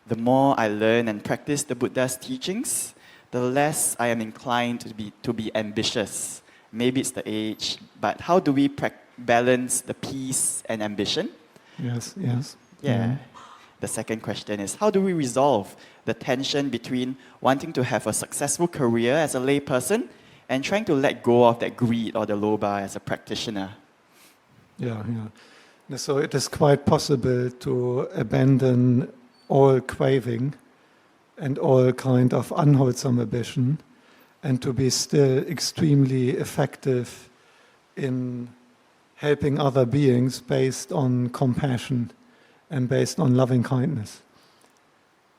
the more I learn and practice the Buddha's teachings, the less I am inclined to be ambitious. Maybe it's the age, but how do we balance the peace and ambition? Yes. Yeah. The second question is, how do we resolve the tension between wanting to have a successful career as a lay person and trying to let go of that greed or the lobha as a practitioner? Yeah. So it is quite possible to abandon all craving and all kind of unwholesome ambition and to be still extremely effective in helping other beings based on compassion and based on loving kindness.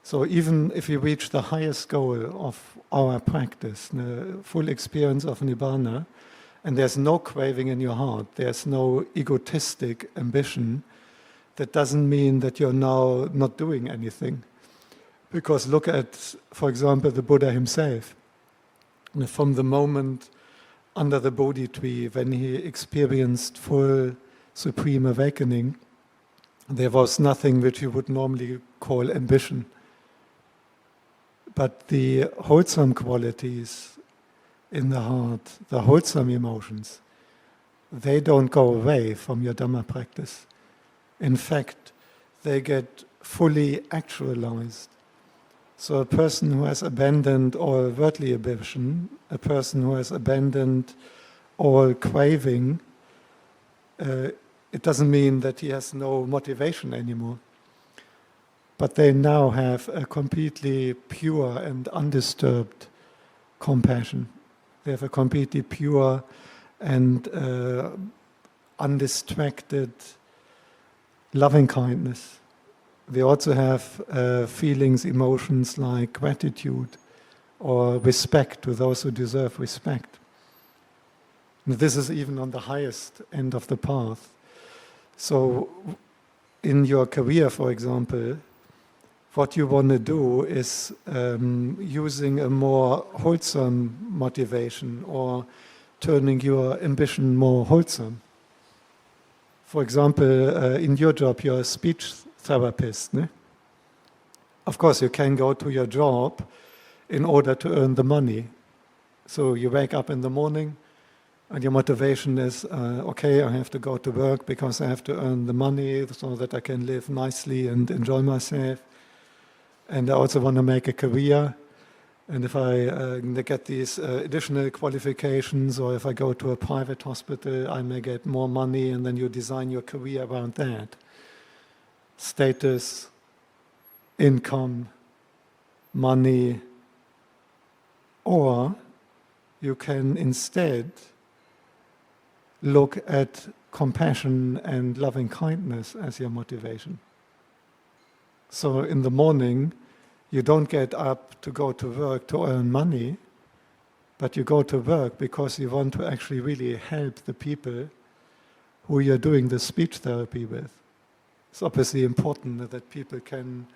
So even if you reach the highest goal of our practice, the full experience of Nibbana, and there's no craving in your heart, there's no egotistic ambition, that doesn't mean that you're now not doing anything. Because look at, for example, the Buddha himself. From the moment under the Bodhi tree, when he experienced full supreme awakening, there was nothing which you would normally call ambition. But the wholesome qualities in the heart, the wholesome emotions, they don't go away from your Dhamma practice. In fact, they get fully actualized. So a person who has abandoned all worldly ambition, a person who has abandoned all craving, it doesn't mean that he has no motivation anymore. But they now have a completely pure and undisturbed compassion. They have a completely pure and undistracted loving kindness. They also have feelings, emotions like gratitude or respect to those who deserve respect. And this is even on the highest end of the path. So in your career, for example, what you want to do is using a more wholesome motivation or turning your ambition more wholesome. For example, in your job, you're a speech therapist. Ne? Of course, you can go to your job in order to earn the money. So you wake up in the morning and your motivation is, okay, I have to go to work because I have to earn the money so that I can live nicely and enjoy myself. And I also want to make a career. And if I get these additional qualifications, or if I go to a private hospital, I may get more money, and then you design your career around that. Status, income, money. Or you can instead look at compassion and loving kindness as your motivation. So in the morning, you don't get up to go to work to earn money, but you go to work because you want to actually really help the people who you're doing the speech therapy with. It's obviously important that people can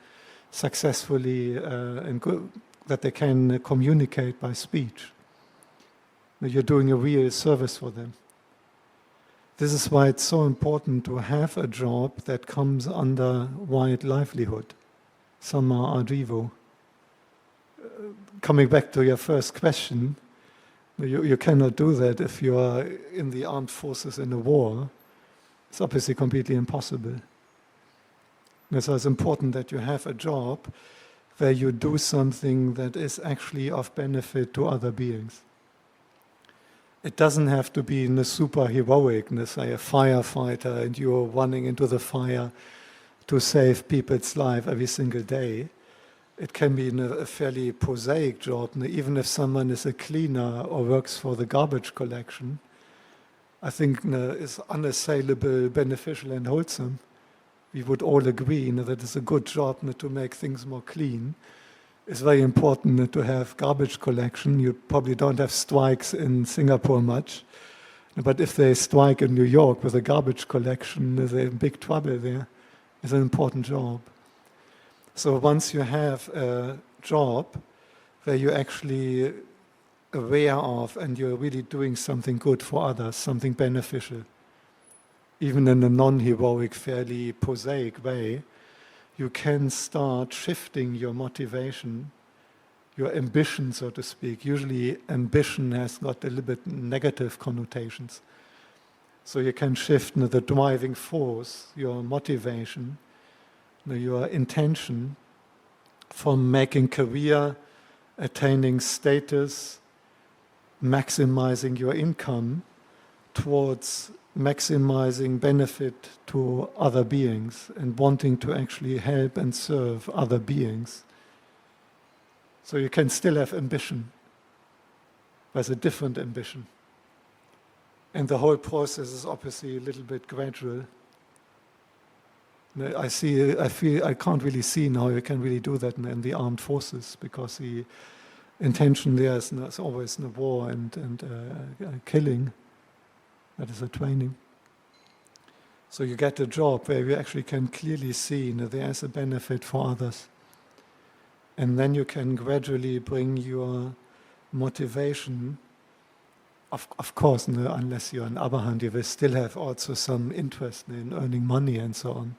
successfully that they can communicate by speech. That you're doing a real service for them. This is why it's so important to have a job that comes under wide livelihood, samma ajivo. Coming back to your first question, you cannot do that if you are in the armed forces in a war. It's obviously completely impossible. And so it's important that you have a job where you do something that is actually of benefit to other beings. It doesn't have to be in a super heroic, say a firefighter and you're running into the fire to save people's life every single day. It can be in a fairly prosaic job, even if someone is a cleaner or works for the garbage collection. I think is unassailable, beneficial and wholesome. We would all agree that it's a good job to make things more clean. It's very important to have garbage collection. You probably don't have strikes in Singapore much. But if they strike in New York with a garbage collection, they're in big trouble there. It's an important job. So once you have a job where you're actually aware of and you're really doing something good for others, something beneficial, even in a non-heroic, fairly prosaic way, you can start shifting your motivation, your ambition, so to speak. Usually ambition has got a little bit negative connotations. So you can shift the driving force, your motivation, your intention from making career, attaining status, maximizing your income, towards maximizing benefit to other beings and wanting to actually help and serve other beings. So you can still have ambition, but it's a different ambition. And the whole process is obviously a little bit gradual. I can't really see how you can really do that in the armed forces, because the intention there is always war and killing. That is a training. So you get a job where you actually can clearly see there is a benefit for others. And then you can gradually bring your motivation. Of course, unless you're an abbot, you will still have also some interest in earning money and so on.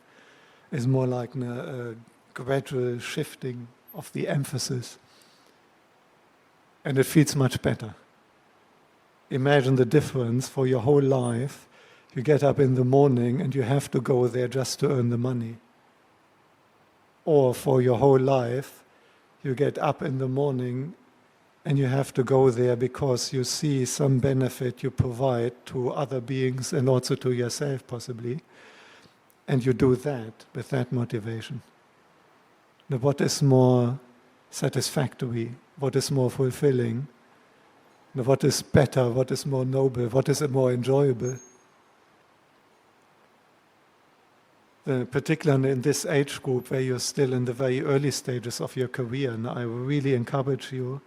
It's more like a gradual shifting of the emphasis. And it feels much better. Imagine the difference for your whole life. You get up in the morning and you have to go there just to earn the money. Or for your whole life, you get up in the morning and you have to go there because you see some benefit you provide to other beings and also to yourself possibly. And you do that with that motivation. Now, what is more satisfactory? What is more fulfilling? Now, what is better? What is more noble? What is more enjoyable? Particularly in this age group where you're still in the very early stages of your career, and I really encourage you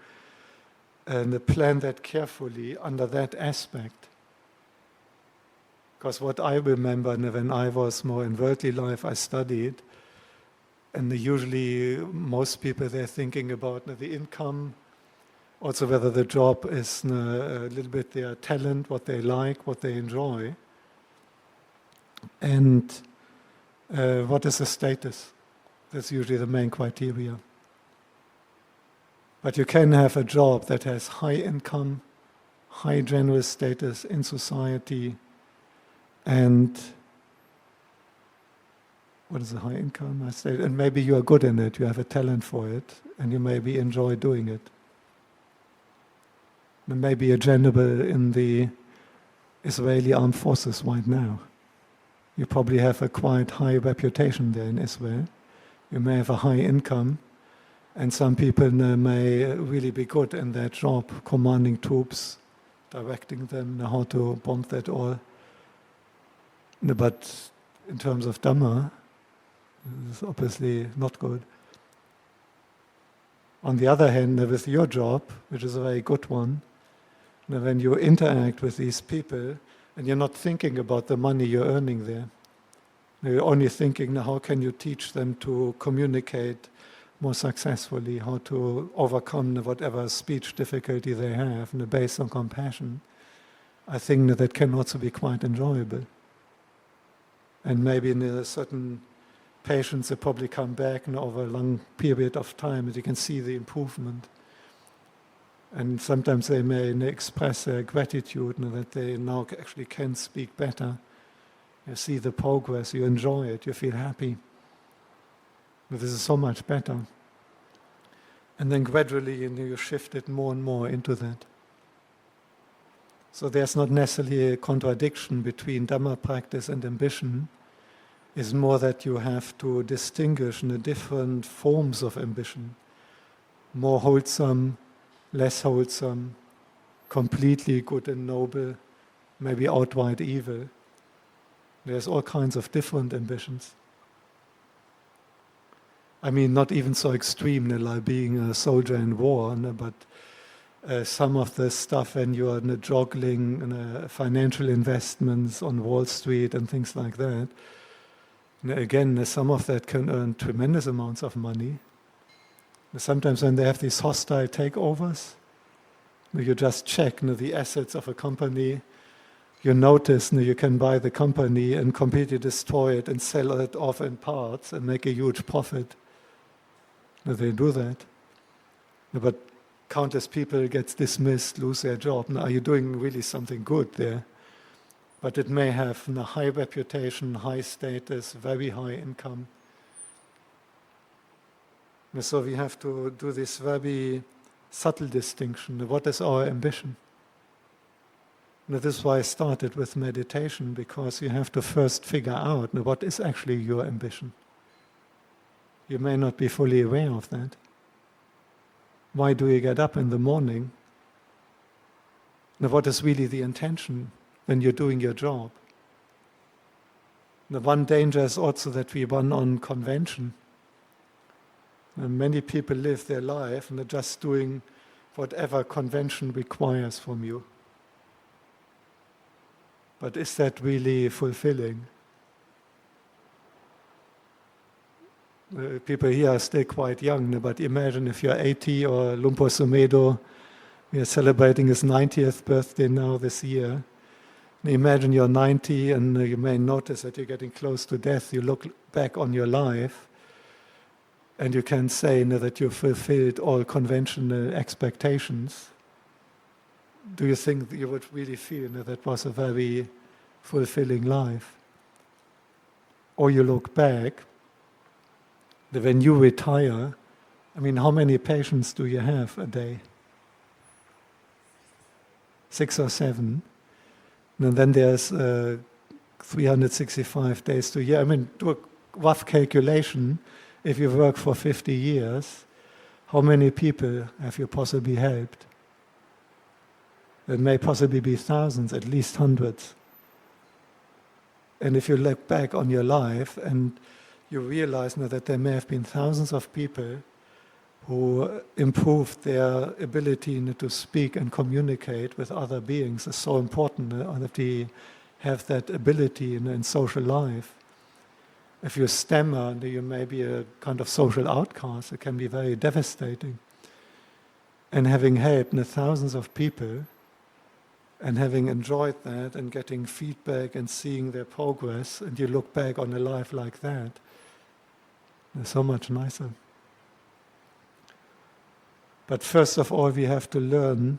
and plan that carefully under that aspect. Because what I remember when I was more in worldly life, I studied, and usually most people, they're thinking about the income, also whether the job is a little bit their talent, what they like, what they enjoy, and what is the status. That's usually the main criteria. But you can have a job that has high income, high general status in society, and what is a high income? I said, and maybe you are good in it, you have a talent for it, and you maybe enjoy doing it. And maybe a general in the Israeli armed forces right now. You probably have a quite high reputation there in Israel. You may have a high income, and some people may really be good in that job, commanding troops, directing them how to bomb that all. But in terms of Dhamma, it's obviously not good. On the other hand, with your job, which is a very good one, when you interact with these people, and you're not thinking about the money you're earning there, you're only thinking, how can you teach them to communicate more successfully, how to overcome whatever speech difficulty they have, based on compassion. I think that can also be quite enjoyable. And maybe in a certain patients, they probably come back over a long period of time, and you can see the improvement. And sometimes they may express their gratitude that they now actually can speak better. You see the progress, you enjoy it, you feel happy. But this is so much better. And then gradually you shift it more and more into that. So there's not necessarily a contradiction between Dhamma practice and ambition. It's more that you have to distinguish the different forms of ambition. More wholesome, less wholesome, completely good and noble, maybe outright evil. There's all kinds of different ambitions. I mean, not even so extreme like being a soldier in war, but some of the stuff when you're juggling financial investments on Wall Street and things like that. Again, some of that can earn tremendous amounts of money. Sometimes when they have these hostile takeovers, you just check the assets of a company, you notice you can buy the company and completely destroy it and sell it off in parts and make a huge profit. They do that. But countless people get dismissed, lose their job. Now, are you doing really something good there? But it may have a high reputation, high status, very high income. And so we have to do this very subtle distinction. What is our ambition? And this is why I started with meditation, because you have to first figure out what is actually your ambition. You may not be fully aware of that. Why do you get up in the morning? Now, what is really the intention when you're doing your job? The one danger is also that we run on convention. And many people live their life and they're just doing whatever convention requires from you. But is that really fulfilling? People here are still quite young, but imagine if you're 80 or Lumpur Sumedo, we are celebrating his 90th birthday now this year. And imagine you're 90 and you may notice that you're getting close to death. You look back on your life and you can say that you fulfilled all conventional expectations. Do you think that you would really feel that was a very fulfilling life? Or you look back, that when you retire, how many patients do you have a day? 6 or 7. And then there's 365 days to a year. Do a rough calculation. If you work for 50 years, how many people have you possibly helped? It may possibly be thousands, at least hundreds. And if you look back on your life and you realize now that there may have been thousands of people who improved their ability to speak and communicate with other beings. It's so important that we have that ability in social life. If you stammer, you may be a kind of social outcast. It can be very devastating. And having helped thousands of people, and having enjoyed that, and getting feedback and seeing their progress, and you look back on a life like that, it's so much nicer. But first of all, we have to learn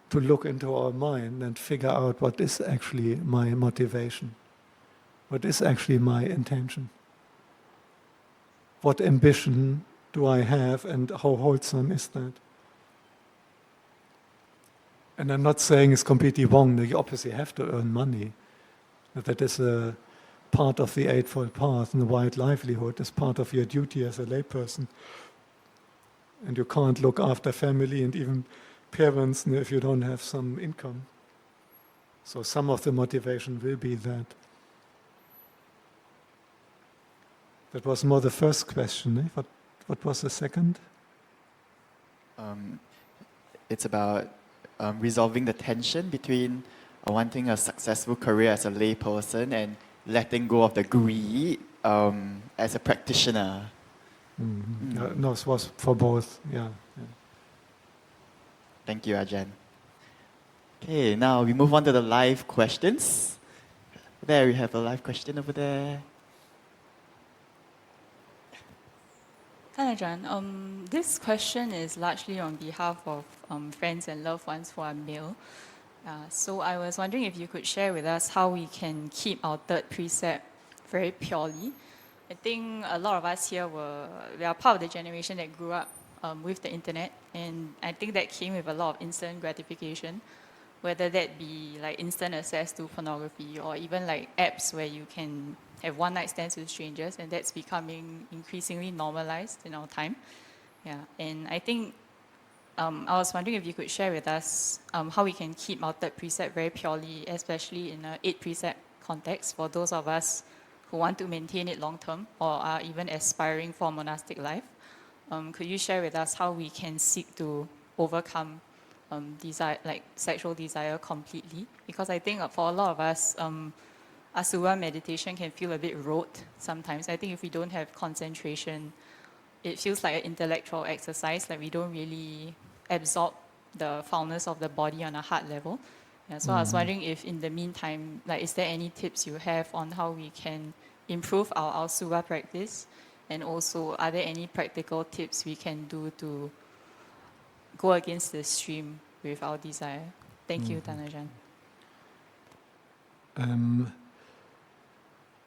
to look into our mind and figure out what is actually my motivation, what is actually my intention. What ambition do I have and how wholesome is that? And I'm not saying it's completely wrong, you obviously have to earn money. That is a part of the Eightfold Path, and the wide livelihood is part of your duty as a layperson. And you can't look after family and even parents if you don't have some income. So some of the motivation will be that. That was more the first question. What was the second? It's about resolving the tension between wanting a successful career as a layperson and letting go of the greed as a practitioner. Mm-hmm. No, it was for both. Yeah. Thank you, Ajahn. Okay, now we move on to the live questions. There we have a live question over there. Hi, Ajahn. This question is largely on behalf of friends and loved ones who are male. So I was wondering if you could share with us how we can keep our third precept very purely. I think a lot of us here we are part of the generation that grew up with the internet, and I think that came with a lot of instant gratification, whether that be like instant access to pornography or even like apps where you can have one-night stands with strangers, and that's becoming increasingly normalized in our time. Yeah, and I think I was wondering if you could share with us how we can keep our third precept very purely, especially in an 8 precept context for those of us who want to maintain it long term or are even aspiring for a monastic life. Could you share with us how we can seek to overcome desire, like sexual desire completely? Because I think for a lot of us, Asura meditation can feel a bit rote sometimes. I think if we don't have concentration, it feels like an intellectual exercise, like we don't really absorb the foulness of the body on a heart level. Yeah, so I was wondering if in the meantime, like, is there any tips you have on how we can improve our Suba practice? And also, are there any practical tips we can do to go against the stream with our desire? Thank you, Tanajan.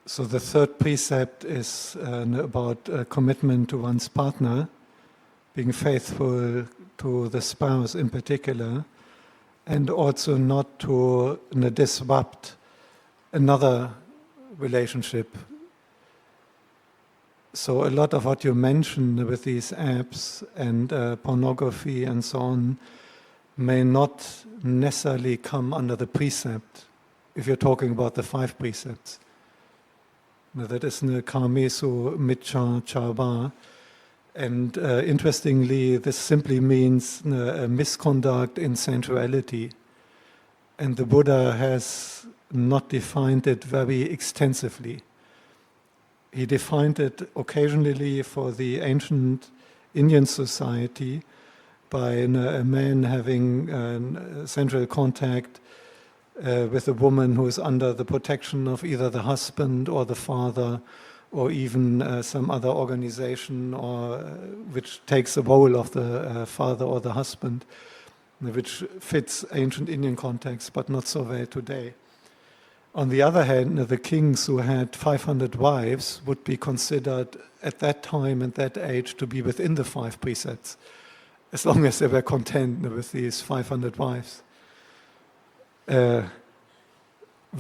So the third precept is about commitment to one's partner, being faithful to the spouse in particular, and also not to disrupt another relationship. So a lot of what you mentioned with these apps and pornography and so on may not necessarily come under the precept, if you're talking about the 5 precepts. Now, that is Kamesu Miccha Chava. And interestingly, this simply means misconduct in sensuality. And the Buddha has not defined it very extensively. He defined it occasionally for the ancient Indian society by a man having sensual contact with a woman who is under the protection of either the husband or the father, or even some other organization which takes the role of the father or the husband, which fits ancient Indian context, but not so very today. On the other hand, the kings who had 500 wives would be considered at that time and that age to be within the 5 precepts, as long as they were content with these 500 wives.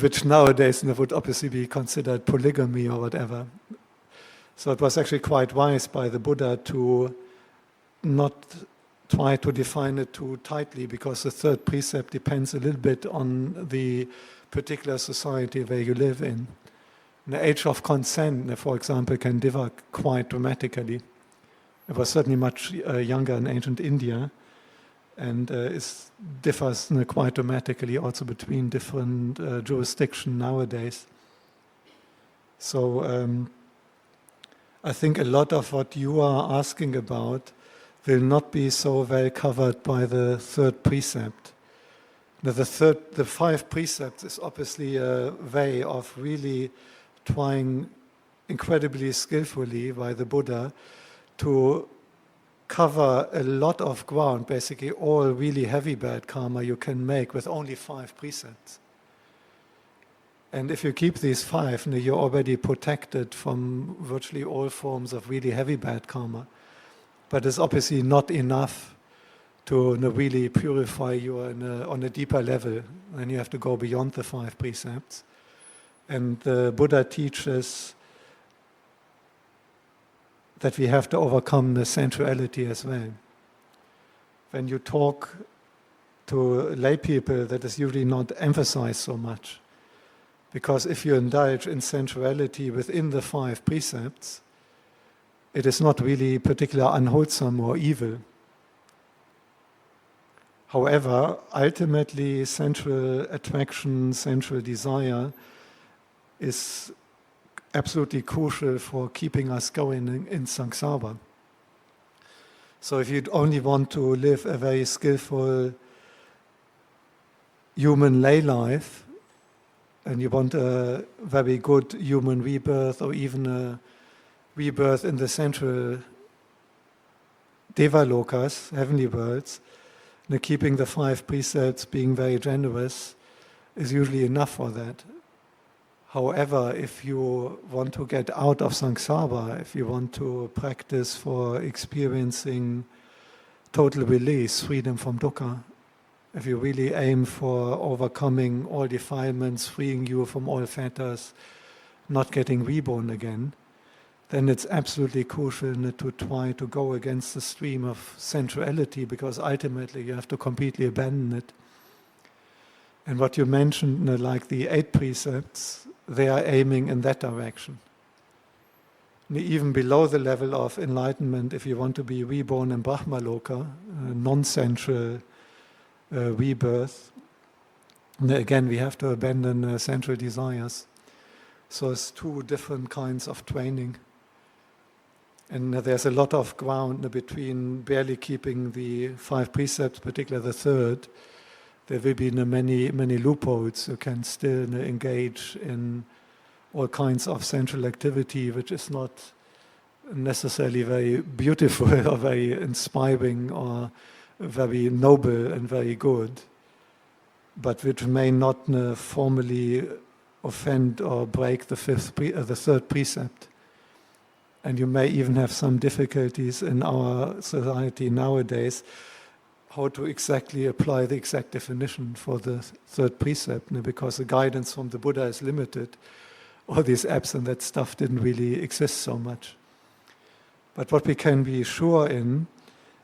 Which nowadays would obviously be considered polygamy or whatever. So it was actually quite wise by the Buddha to not try to define it too tightly, because the third precept depends a little bit on the particular society where you live in. The age of consent, for example, can differ quite dramatically. It was certainly much younger in ancient India, and it differs quite dramatically also between different jurisdictions nowadays. So I think a lot of what you are asking about will not be so well covered by the third precept. The 5 precepts is obviously a way of really trying incredibly skillfully by the Buddha to cover a lot of ground, basically all really heavy bad karma you can make with only 5 precepts. And if you keep these 5, you're already protected from virtually all forms of really heavy bad karma. But it's obviously not enough to really purify you on a deeper level. Then you have to go beyond the 5 precepts. And the Buddha teaches that we have to overcome the sensuality as well. When you talk to lay people, that is usually not emphasized so much. Because if you indulge in sensuality within the 5 precepts, it is not really particularly unwholesome or evil. However, ultimately, sensual attraction, sensual desire is absolutely crucial for keeping us going in samsara. So if you only want to live a very skillful human lay life, and you want a very good human rebirth, or even a rebirth in the central Devalokas, heavenly worlds, keeping the 5 precepts, being very generous, is usually enough for that. However, if you want to get out of samsara, if you want to practice for experiencing total release, freedom from dukkha, if you really aim for overcoming all defilements, freeing you from all fetters, not getting reborn again, then it's absolutely crucial to try to go against the stream of sensuality, because ultimately you have to completely abandon it. And what you mentioned, like the 8 precepts, they are aiming in that direction. Even below the level of enlightenment, if you want to be reborn in Brahmaloka, non-sensual rebirth, again we have to abandon sensual desires. So it's 2 different kinds of training. And there's a lot of ground between barely keeping the 5 precepts, particularly the 3rd, there will be many loopholes. You can still engage in all kinds of sensual activity, which is not necessarily very beautiful or very inspiring or very noble and very good, but which may not formally offend or break the third precept. And you may even have some difficulties in our society nowadays how to exactly apply the exact definition for the third precept, because the guidance from the Buddha is limited. All these apps and that stuff didn't really exist so much. But what we can be sure in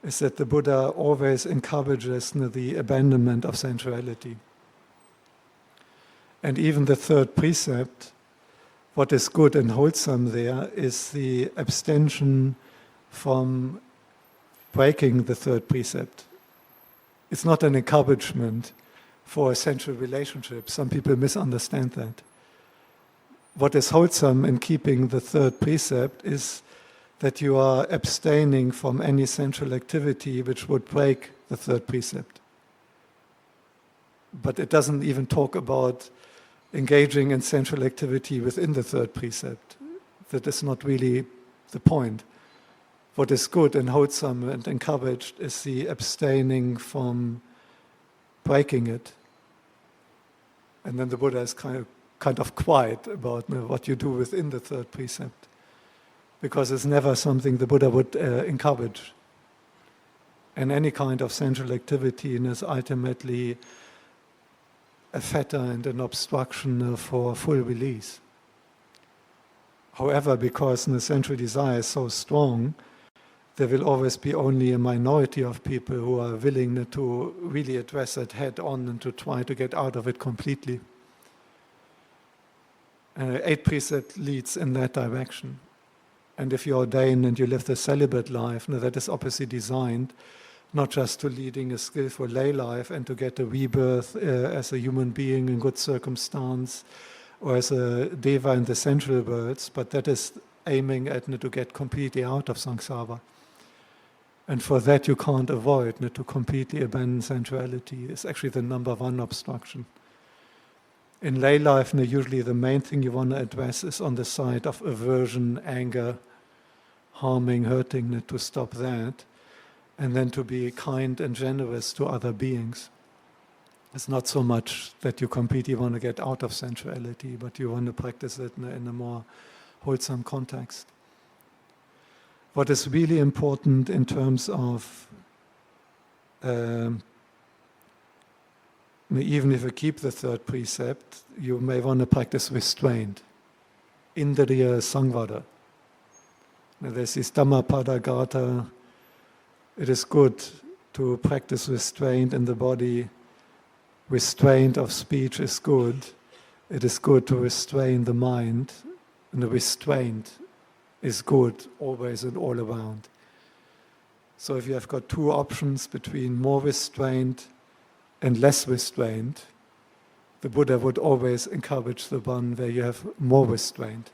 is that the Buddha always encourages the abandonment of sensuality. And even the third precept, what is good and wholesome there is the abstention from breaking the third precept. It's not an encouragement for a sensual relationship. Some people misunderstand that. What is wholesome in keeping the third precept is that you are abstaining from any sensual activity which would break the third precept. But it doesn't even talk about engaging in sensual activity within the third precept. That is not really the point. What is good and wholesome and encouraged is the abstaining from breaking it. And then the Buddha is kind of quiet about what you do within the third precept, because it's never something the Buddha would encourage. And any kind of sensual activity is ultimately a fetter and an obstruction for full release. However, because the sensual desire is so strong, there will always be only a minority of people who are willing to really address it head on and to try to get out of it completely. Eighth precept leads in that direction. And if you ordain and you live the celibate life, that is obviously designed not just to leading a skillful lay life and to get a rebirth as a human being in good circumstance or as a deva in the sensual worlds, but that is aiming at to get completely out of samsara. And for that you can't avoid to completely abandon sensuality. It's actually the number one obstruction. In lay life, usually the main thing you want to address is on the side of aversion, anger, harming, hurting, to stop that, and then to be kind and generous to other beings. It's not so much that you completely want to get out of sensuality, but you want to practice it in a more wholesome context. What is really important in terms of even if you keep the third precept, you may want to practice restraint. Indriya Samvara. Now there's this Dhammapada Gata. It is good to practice restraint in the body. Restraint of speech is good. It is good to restrain the mind. And the restraint is good always and all around. So if you have got two options between more restraint and less restraint, the Buddha would always encourage the one where you have more restraint.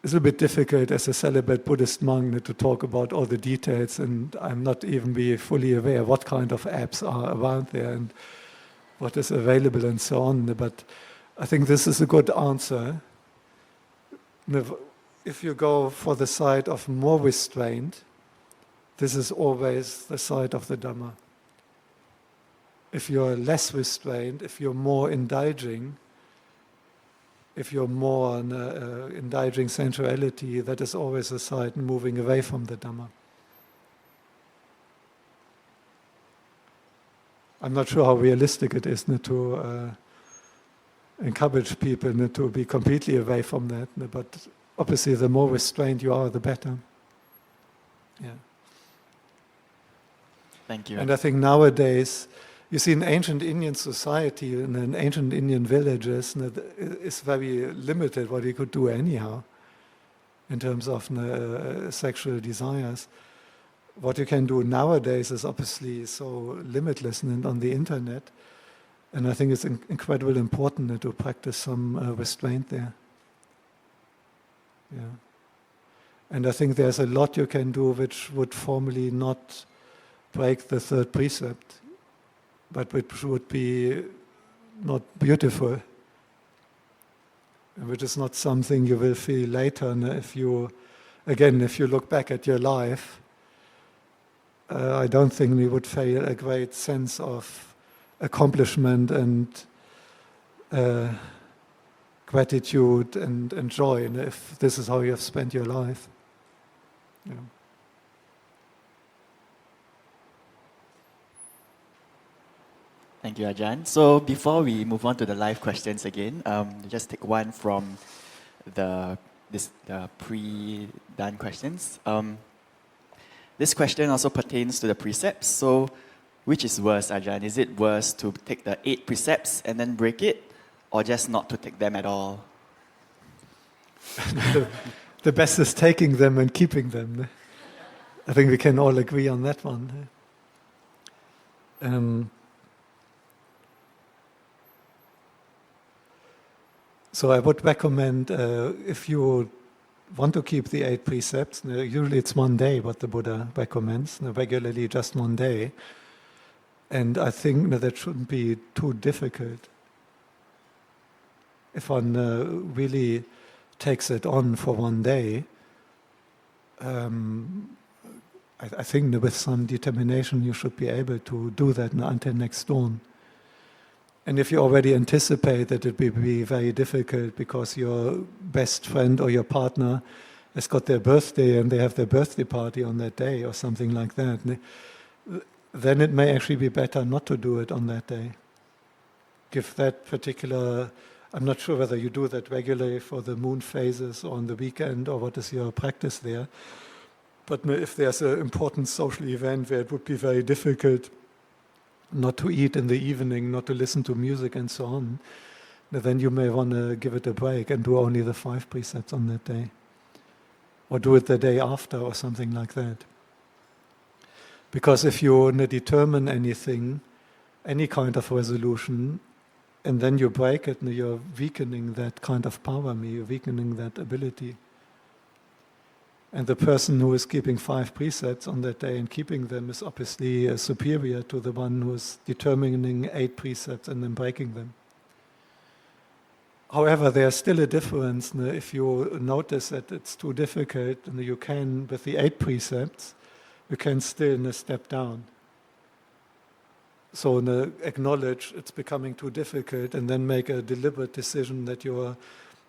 It's a bit difficult as a celibate Buddhist monk to talk about all the details, and I'm not even be fully aware what kind of apps are around there and what is available and so on. But I think this is a good answer. If you go for the side of more restraint, this is always the side of the Dhamma. If you're less restrained, if you're more indulging, if you're more indulging sensuality, that is always a side moving away from the Dhamma. I'm not sure how realistic it is to encourage people to be completely away from that, but obviously the more restrained you are, the better. Yeah. Thank you. And I think nowadays, you see in ancient Indian society, in ancient Indian villages, it's very limited what you could do anyhow in terms of sexual desires. What you can do nowadays is obviously so limitless and on the internet. And I think it's incredibly important to practice some restraint there. Yeah. And I think there's a lot you can do which would formally not break the third precept, but which would be not beautiful, which is not something you will feel later. And if you look back at your life, I don't think we would feel a great sense of accomplishment and gratitude and joy, and if this is how you have spent your life. Yeah. Thank you, Ajahn. So before we move on to the live questions again, just take one from the pre-done questions. This question also pertains to the precepts. So which is worse, Ajahn? Is it worse to take the 8 precepts and then break it, or just not to take them at all? The best is taking them and keeping them. I think we can all agree on that one. So I would recommend, if you want to keep the 8 precepts, usually it's one day what the Buddha recommends, regularly just one day. And I think that shouldn't be too difficult. If one really takes it on for one day, I think with some determination you should be able to do that until next dawn. And if you already anticipate that it will be very difficult because your best friend or your partner has got their birthday and they have their birthday party on that day or something like that, then it may actually be better not to do it on that day. Give that particular, I'm not sure whether you do that regularly for the moon phases or on the weekend or what is your practice there. But if there's an important social event where it would be very difficult not to eat in the evening, not to listen to music and so on, then you may want to give it a break and do only the 5 precepts on that day. Or do it the day after or something like that. Because if you determine anything, any kind of resolution, and then you break it, you're weakening that kind of power, you're weakening that ability. And the person who is keeping 5 precepts on that day and keeping them is obviously superior to the one who is determining 8 precepts and then breaking them. However, there's still a difference. If you notice that it's too difficult, you can, with the 8 precepts, you can still step down. So acknowledge it's becoming too difficult and then make a deliberate decision that you're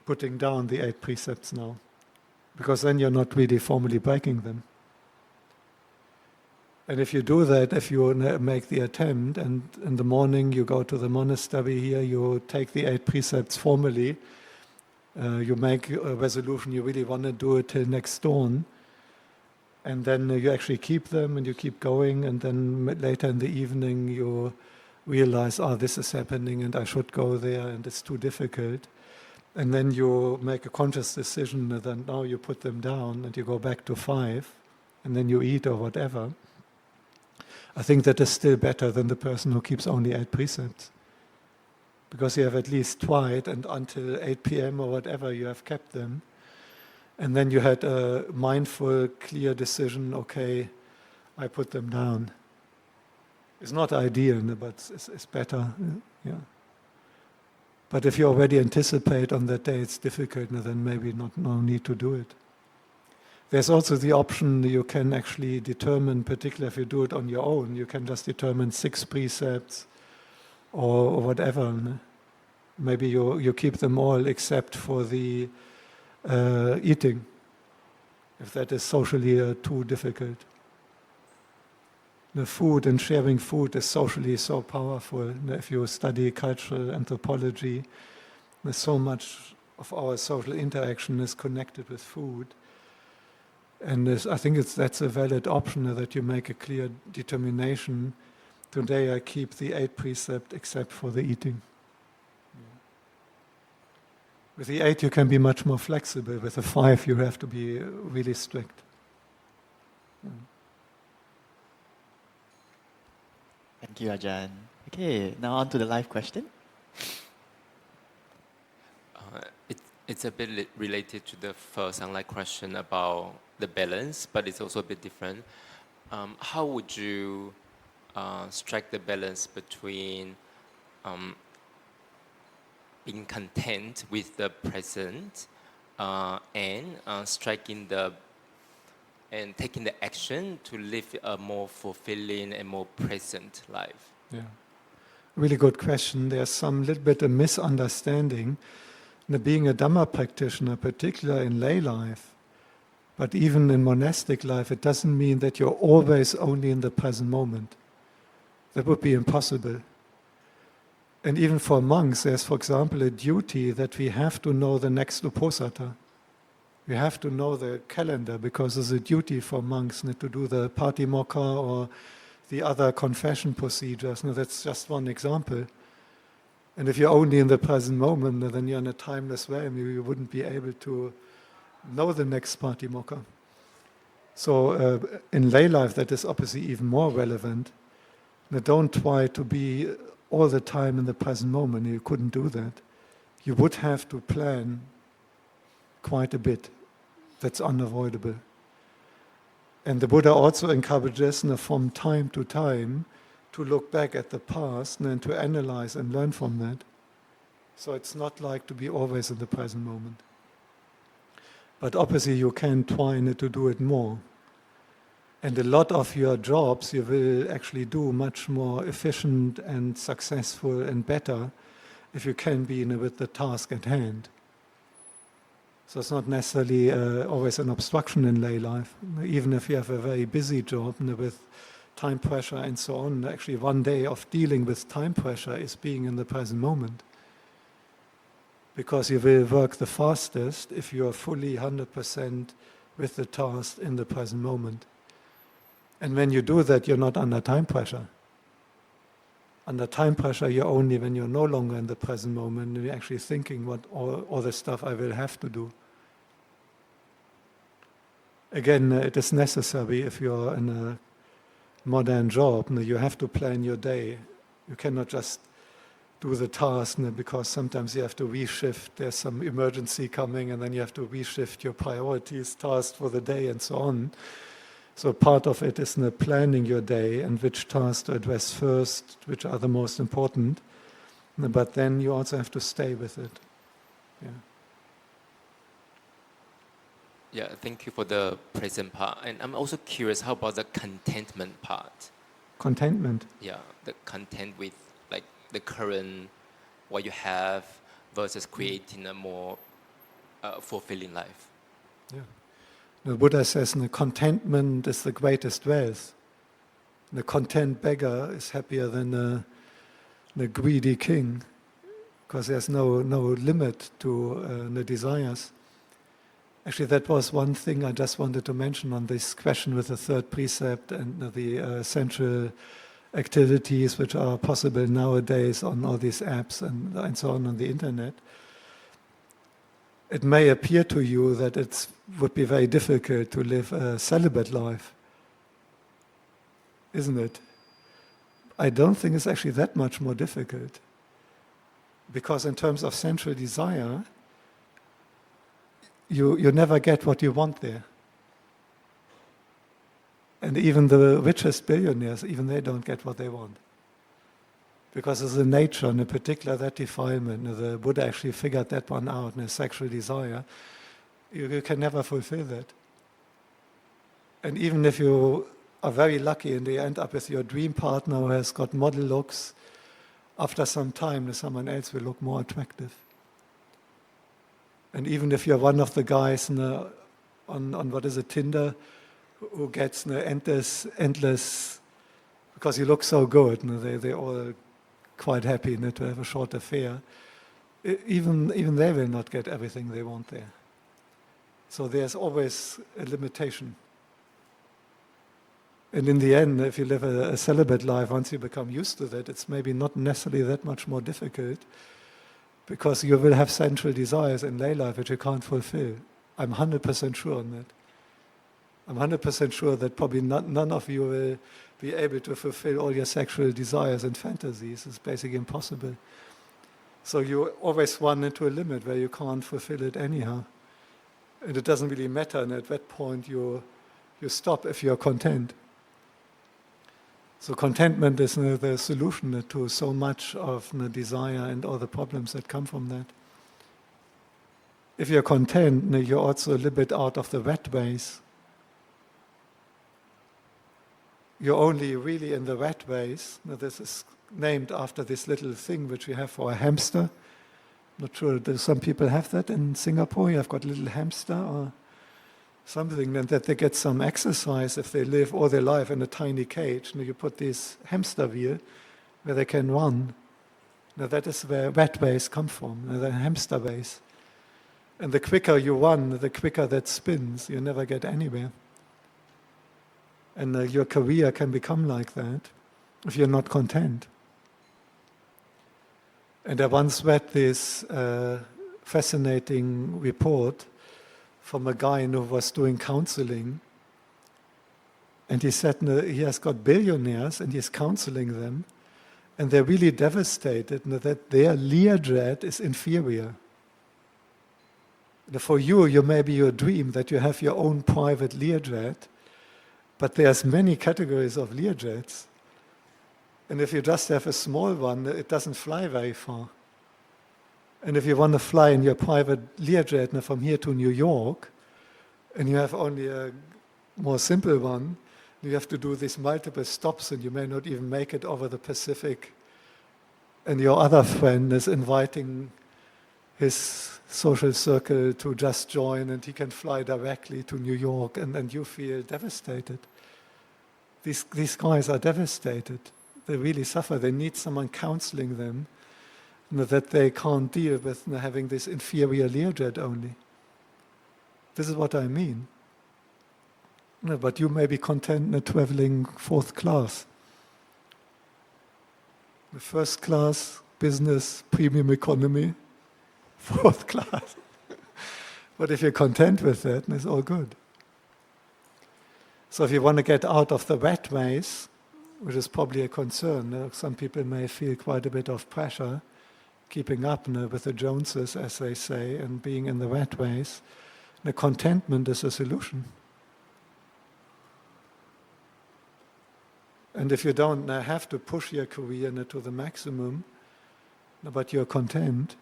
putting down the 8 precepts now. Because then you're not really formally breaking them. And if you do that, if you make the attempt, and in the morning you go to the monastery here, you take the 8 precepts formally, you make a resolution, you really want to do it till next dawn, and then you actually keep them and you keep going, and then later in the evening you realize, this is happening and I should go there and it's too difficult. And then you make a conscious decision that now you put them down and you go back to 5 and then you eat or whatever. I think that is still better than the person who keeps only 8 precepts. Because you have at least tried and until 8 p.m. or whatever you have kept them. And then you had a mindful, clear decision, okay, I put them down. It's not ideal, but it's better. Yeah. But if you already anticipate on that day it's difficult, then maybe no need to do it. There's also the option you can actually determine, particularly if you do it on your own, you can just determine 6 precepts or whatever. Maybe you keep them all except for the eating, if that is socially too difficult. The food and sharing food is socially so powerful. If you study cultural anthropology, there's so much of our social interaction is connected with food. And I think that's a valid option, that you make a clear determination. Today I keep the 8 precepts except for the eating. With the 8 you can be much more flexible. With the 5 you have to be really strict. Thank you, Ajahn. Okay, now on to the live question. It's a bit related to the first online question about the balance, but it's also a bit different. how would you strike the balance between being content with the present and striking and taking the action to live a more fulfilling and more present life? Yeah. Really good question. There's some little bit of misunderstanding. Now, being a Dhamma practitioner, particularly in lay life, but even in monastic life, it doesn't mean that you're always only in the present moment. That would be impossible. And even for monks, there's, for example, a duty that we have to know the next Uposatha. We have to know the calendar because it's a duty for monks to do the Patimokkha or the other confession procedures. Now, that's just one example. And if you're only in the present moment, then you're in a timeless way, and you wouldn't be able to know the next Patimokkha. So in lay life, that is obviously even more relevant. Now, don't try to be all the time in the present moment. You couldn't do that. You would have to plan quite a bit. That's unavoidable. And the Buddha also encourages from time to time to look back at the past and to analyze and learn from that. So it's not like to be always in the present moment. But obviously you can try to do it more. And a lot of your jobs you will actually do much more efficient and successful and better if you can be with the task at hand. So it's not necessarily always an obstruction in lay life. Even if you have a very busy job with time pressure and so on, actually one day of dealing with time pressure is being in the present moment. Because you will work the fastest if you are fully 100% with the task in the present moment. And when you do that, you're not under time pressure. Under time pressure, you're only when you're no longer in the present moment and you're actually thinking what all the stuff I will have to do. Again, it is necessary if you're in a modern job, you have to plan your day. You cannot just do the task because sometimes you have to reshift. There's some emergency coming and then you have to reshift your priorities, tasks for the day and so on. So part of it is planning your day and which tasks to address first, which are the most important. But then you also have to stay with it. Yeah. Yeah, thank you for the present part. And I'm also curious, how about the contentment part? Contentment? Yeah, the content with like the current, what you have, versus creating a more fulfilling life. Yeah. The Buddha says contentment is the greatest wealth. The content beggar is happier than the greedy king, because there's no limit to the desires. Actually, that was one thing I just wanted to mention on this question with the third precept and the essential activities which are possible nowadays on all these apps and so on the internet. It may appear to you that it would be very difficult to live a celibate life, isn't it? I don't think it's actually that much more difficult. Because in terms of sensual desire, you never get what you want there. And even the richest billionaires, even they don't get what they want. Because of the nature, and in particular that defilement, the Buddha actually figured that one out, and sexual desire, you can never fulfill that. And even if you are very lucky and you end up with your dream partner who has got model looks, after some time someone else will look more attractive. And even if you're one of the guys on what is it, Tinder, who gets endless, because you look so good, they're all quite happy to have a short affair. Even they will not get everything they want there. So there's always a limitation. And in the end, if you live a celibate life, once you become used to that, it's maybe not necessarily that much more difficult, because you will have sensual desires in lay life which you can't fulfill. I'm 100% sure on that. I'm 100% sure that probably none of you will be able to fulfill all your sexual desires and fantasies. It's basically impossible. So you always run into a limit where you can't fulfill it anyhow. And it doesn't really matter, and at that point you stop if you're content. So contentment is the solution to so much of the desire and all the problems that come from that. If you're content, you're also a little bit out of the rat race. You're only really in the rat race. Now, this is named after this little thing which we have for a hamster. Not sure, do some people have that in Singapore? You have got a little hamster or something, and that they get some exercise if they live all their life in a tiny cage. Now you put this hamster wheel where they can run. Now that is where rat race come from, the hamster race. And the quicker you run, the quicker that spins. You never get anywhere. And your career can become like that if you're not content. And I once read this fascinating report from a guy who was doing counseling. And he said he has got billionaires and he's counseling them. And they're really devastated that their Learjet is inferior. For you maybe your dream that you have your own private Learjet, but there's many categories of Learjets. And if you just have a small one, it doesn't fly very far. And if you want to fly in your private Learjet from here to New York, and you have only a more simple one, you have to do these multiple stops and you may not even make it over the Pacific. And your other friend is inviting his social circle to just join and he can fly directly to New York and you feel devastated. These guys are devastated. They really suffer. They need someone counseling them that they can't deal with having this inferior Learjet only. This is what I mean. No, but you may be content traveling fourth class. The first class, business, premium economy, fourth class. But if you're content with that, it's all good. So if you want to get out of the rat race, which is probably a concern, some people may feel quite a bit of pressure keeping up with the Joneses, as they say, and being in the rat race. The contentment is a solution. And if you don't have to push your career to the maximum, but you're content,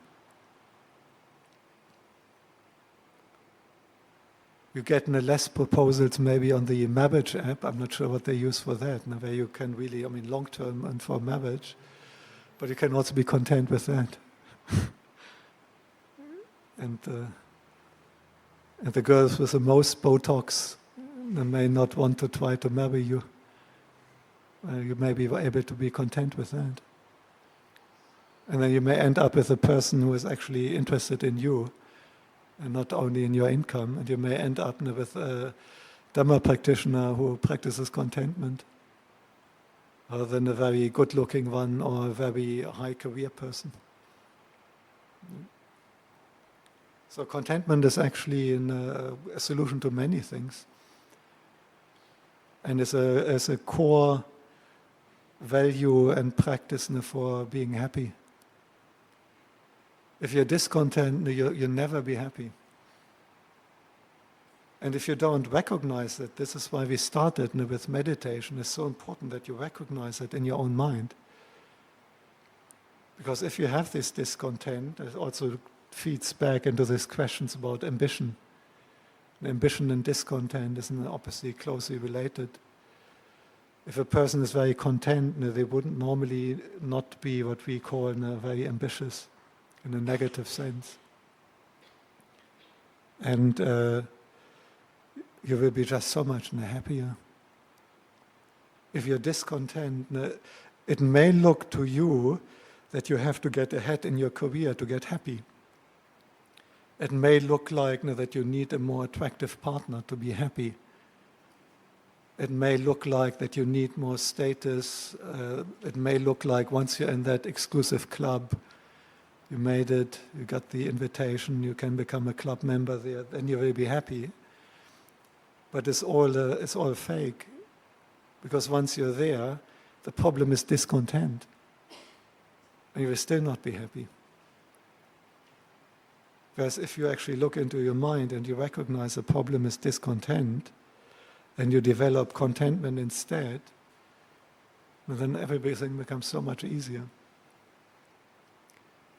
you get less proposals maybe on the marriage app. I'm not sure what they use for that, where you can really, long-term and for marriage, but you can also be content with that. And the girls with the most Botox may not want to try to marry you. You may be able to be content with that. And then you may end up with a person who is actually interested in you, and not only in your income. And you may end up with a Dhamma practitioner who practices contentment, rather than a very good-looking one or a very high career person. So contentment is actually a solution to many things, and is a core value and practice for being happy. If you're discontent, you'll never be happy. And if you don't recognize it, this is why we started with meditation. It's so important that you recognize it in your own mind. Because if you have this discontent, it also feeds back into these questions about ambition. Ambition and discontent is obviously closely related. If a person is very content, they wouldn't normally not be what we call very ambitious, in a negative sense. And you will be just so much happier. If you're discontent, it may look to you that you have to get ahead in your career to get happy. It may look like that you need a more attractive partner to be happy. It may look like that you need more status. It may look like once you're in that exclusive club, you made it, you got the invitation, you can become a club member there, then you will be happy. But it's all fake. Because once you're there, the problem is discontent. And you will still not be happy. Whereas if you actually look into your mind and you recognize the problem is discontent, and you develop contentment instead, And then everything becomes so much easier.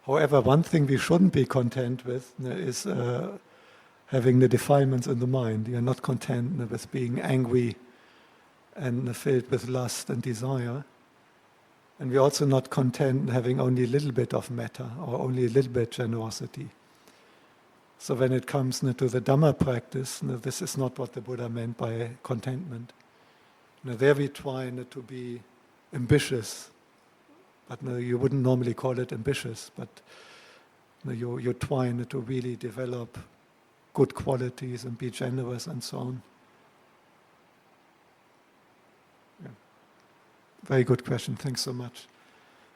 However, one thing we shouldn't be content with is having the defilements in the mind. You're not content with being angry and filled with lust and desire. And we're also not content having only a little bit of metta or only a little bit generosity. So when it comes to the Dhamma practice, this is not what the Buddha meant by contentment. There we try to be ambitious, but you wouldn't normally call it ambitious, but you're trying to really develop good qualities and be generous and so on. Yeah. Very good question, thanks so much.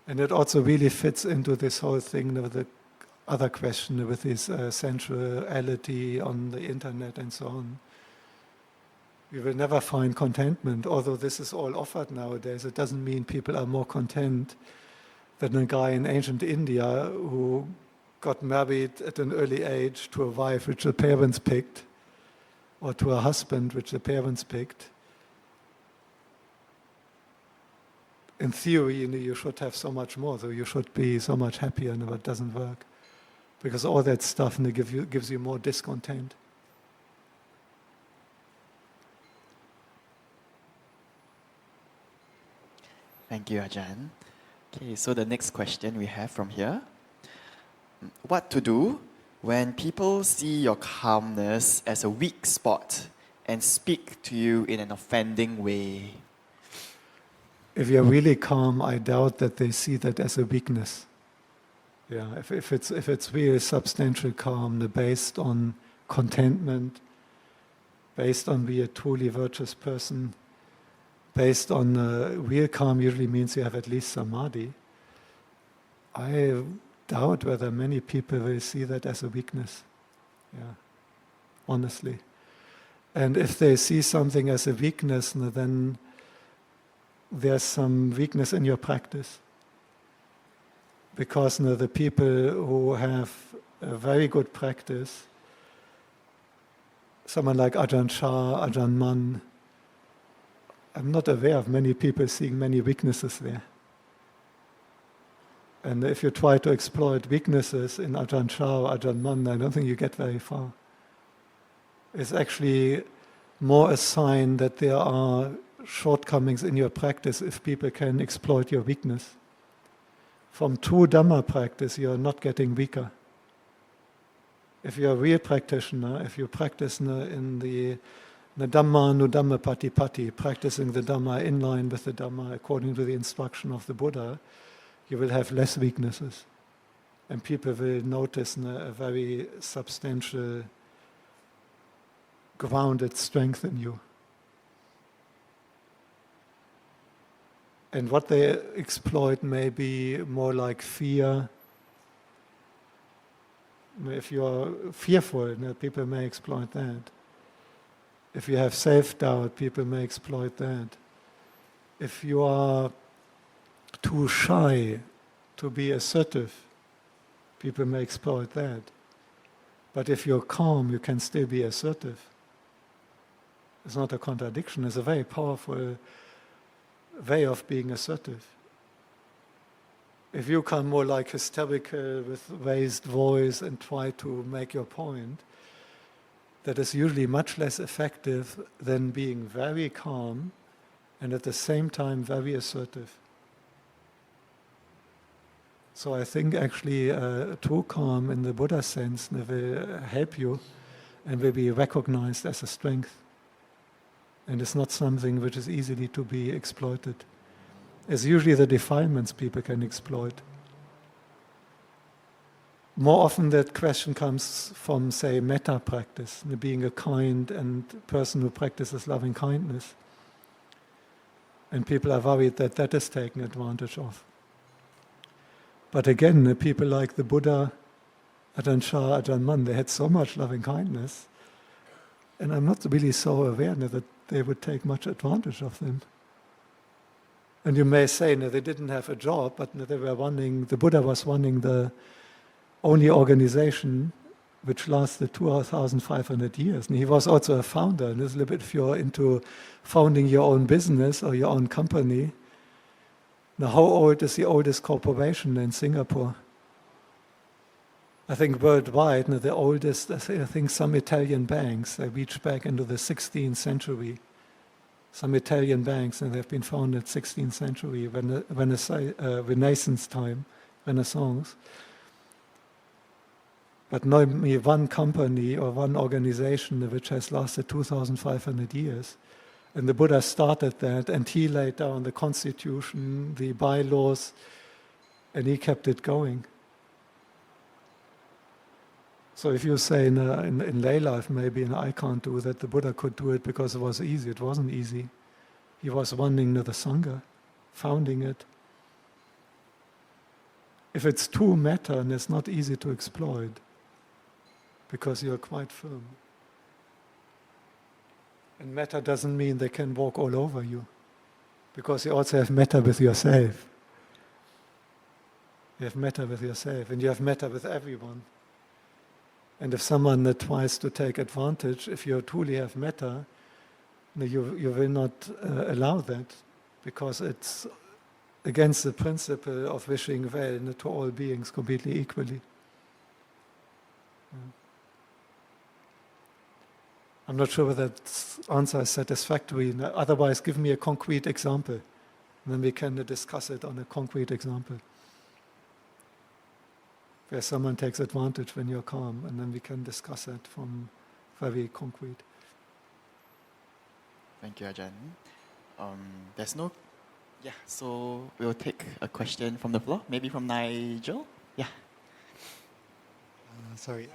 And it also really fits into this whole thing with the other question with this sensuality on the internet and so on. We will never find contentment, although this is all offered nowadays. It doesn't mean people are more content than a guy in ancient India who got married at an early age to a wife which the parents picked, or to a husband which the parents picked. In theory, you should have so much more, so you should be so much happier, but it doesn't work. Because all that stuff gives you more discontent. Thank you, Ajahn. Okay, so the next question we have from here. What to do when people see your calmness as a weak spot and speak to you in an offending way? If you're really calm, I doubt that they see that as a weakness. Yeah, if it's really substantial calm, based on contentment, based on being a truly virtuous person, based on real calm usually means you have at least samadhi. I doubt whether many people will see that as a weakness. Yeah, honestly. And if they see something as a weakness, then there's some weakness in your practice. Because the people who have a very good practice, someone like Ajahn Chah, Ajahn Man, I'm not aware of many people seeing many weaknesses there. And if you try to exploit weaknesses in Ajahn Chah or Ajahn Man, I don't think you get very far. It's actually more a sign that there are shortcomings in your practice if people can exploit your weakness. From true Dhamma practice, you're not getting weaker. If you're a real practitioner, if you practice in the Dhamma Nudhamma Patipatti, practicing the Dhamma in line with the Dhamma according to the instruction of the Buddha, you will have less weaknesses. And people will notice a very substantial, grounded strength in you. And what they exploit may be more like fear. If you are fearful, people may exploit that. If you have self-doubt, people may exploit that. If you are too shy to be assertive, people may exploit that. But if you're calm, you can still be assertive. It's not a contradiction, it's a very powerful way of being assertive. If you come more like hysterical with raised voice and try to make your point, that is usually much less effective than being very calm and at the same time very assertive. So I think actually true calm in the Buddha sense will help you and will be recognized as a strength. And it's not something which is easily to be exploited. It's usually the defilements people can exploit. More often that question comes from, say, metta practice, being a kind and person who practices loving kindness. And people are worried that that is taken advantage of. But again, people like the Buddha, Ajahn Chah, Ajahn Man, they had so much loving kindness, and I'm not really so aware that they would take much advantage of them. And you may say, they didn't have a job, but they were running, the Buddha was running the only organization which lasted 2,500 years. And he was also a founder. And it's a little bit, if you're into founding your own business or your own company, Now, how old is the oldest corporation in Singapore? I think worldwide, the oldest, I think some Italian banks, they reach back into the 16th century. Some Italian banks, and they've been founded 16th century, Renaissance time, Renaissance. But not only one company or one organization which has lasted 2,500 years. And the Buddha started that, and he laid down the constitution, the bylaws, and he kept it going. So if you say in lay life maybe, and I can't do that, the Buddha could do it because it was easy. It wasn't easy. He was running the Sangha, founding it. If it's too metta, and it's not easy to exploit, because you're quite firm. And metta doesn't mean they can walk all over you, because you also have metta with yourself. You have metta with yourself, and you have metta with everyone. And if someone that tries to take advantage, if you truly have metta, you will not allow that, because it's against the principle of wishing well to all beings completely equally. I'm not sure whether that answer is satisfactory. Otherwise, give me a concrete example, and then we can discuss it on a concrete example, where someone takes advantage when you're calm, and then we can discuss it from very concrete. Thank you, Ajahn. There's no... Yeah, so we'll take a question from the floor, maybe from Nigel? Yeah. Sorry.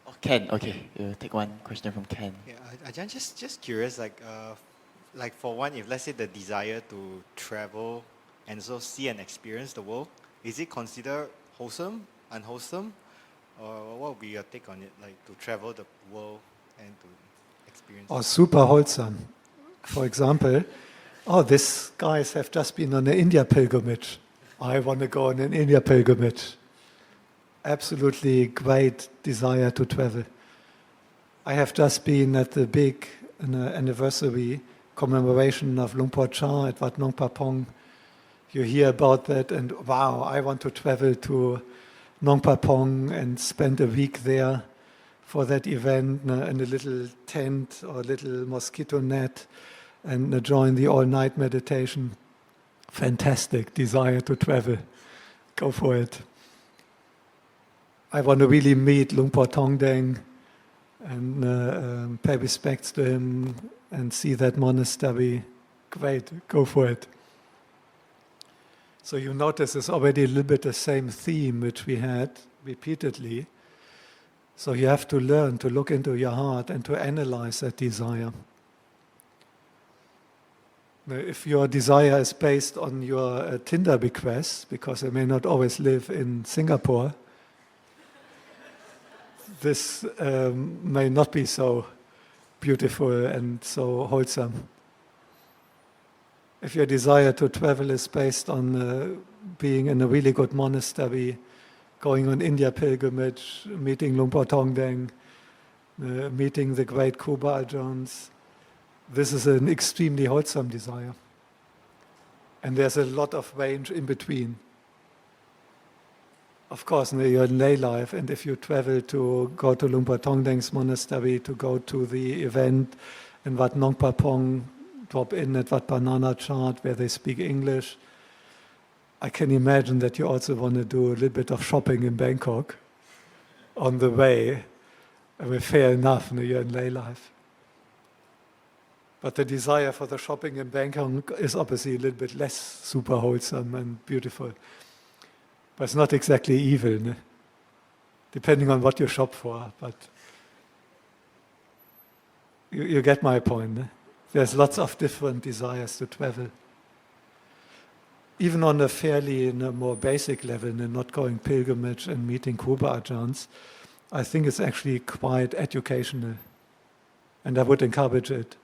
Oh, Ken, okay. We'll take one question from Ken. Yeah, Ajahn, just curious, like for one, if let's say the desire to travel and so see and experience the world, is it considered wholesome, unwholesome? Or what would be your take on it, like to travel the world and to experience? Or super wholesome. For example, these guys have just been on an India pilgrimage. I want to go on an India pilgrimage. Absolutely great desire to travel. I have just been at the big anniversary commemoration of Luang Por Chah at Wat Nong Papong. You hear about that, and wow, I want to travel to Nong Papong and spend a week there for that event in a little tent or a little mosquito net and join the all-night meditation. Fantastic desire to travel. Go for it. I want to really meet Luang Por Tongdeng and pay respects to him and see that monastery. Great, go for it. So you notice it's already a little bit the same theme which we had repeatedly. So you have to learn to look into your heart and to analyze that desire. Now, if your desire is based on your Tinder requests, because you may not always live in Singapore, this may not be so beautiful and so wholesome. If your desire to travel is based on being in a really good monastery, going on India pilgrimage, meeting Luang Por Tongdeng, meeting the great Kuba Ajahns, this is an extremely wholesome desire. And there's a lot of range in between. Of course, you're in lay life, and if you travel to go to Luang Por Tongdeng's monastery, to go to the event in Wat Nong Papong, drop in at Wat Banana Chart where they speak English, I can imagine that you also want to do a little bit of shopping in Bangkok on the way. I mean, fair enough, you're in lay life. But the desire for the shopping in Bangkok is obviously a little bit less super wholesome and beautiful. But it's not exactly evil, depending on what you shop for. But you get my point. There's lots of different desires to travel. Even on a fairly more basic level, not going pilgrimage and meeting Kuba Ajahns, I think it's actually quite educational. And I would encourage it.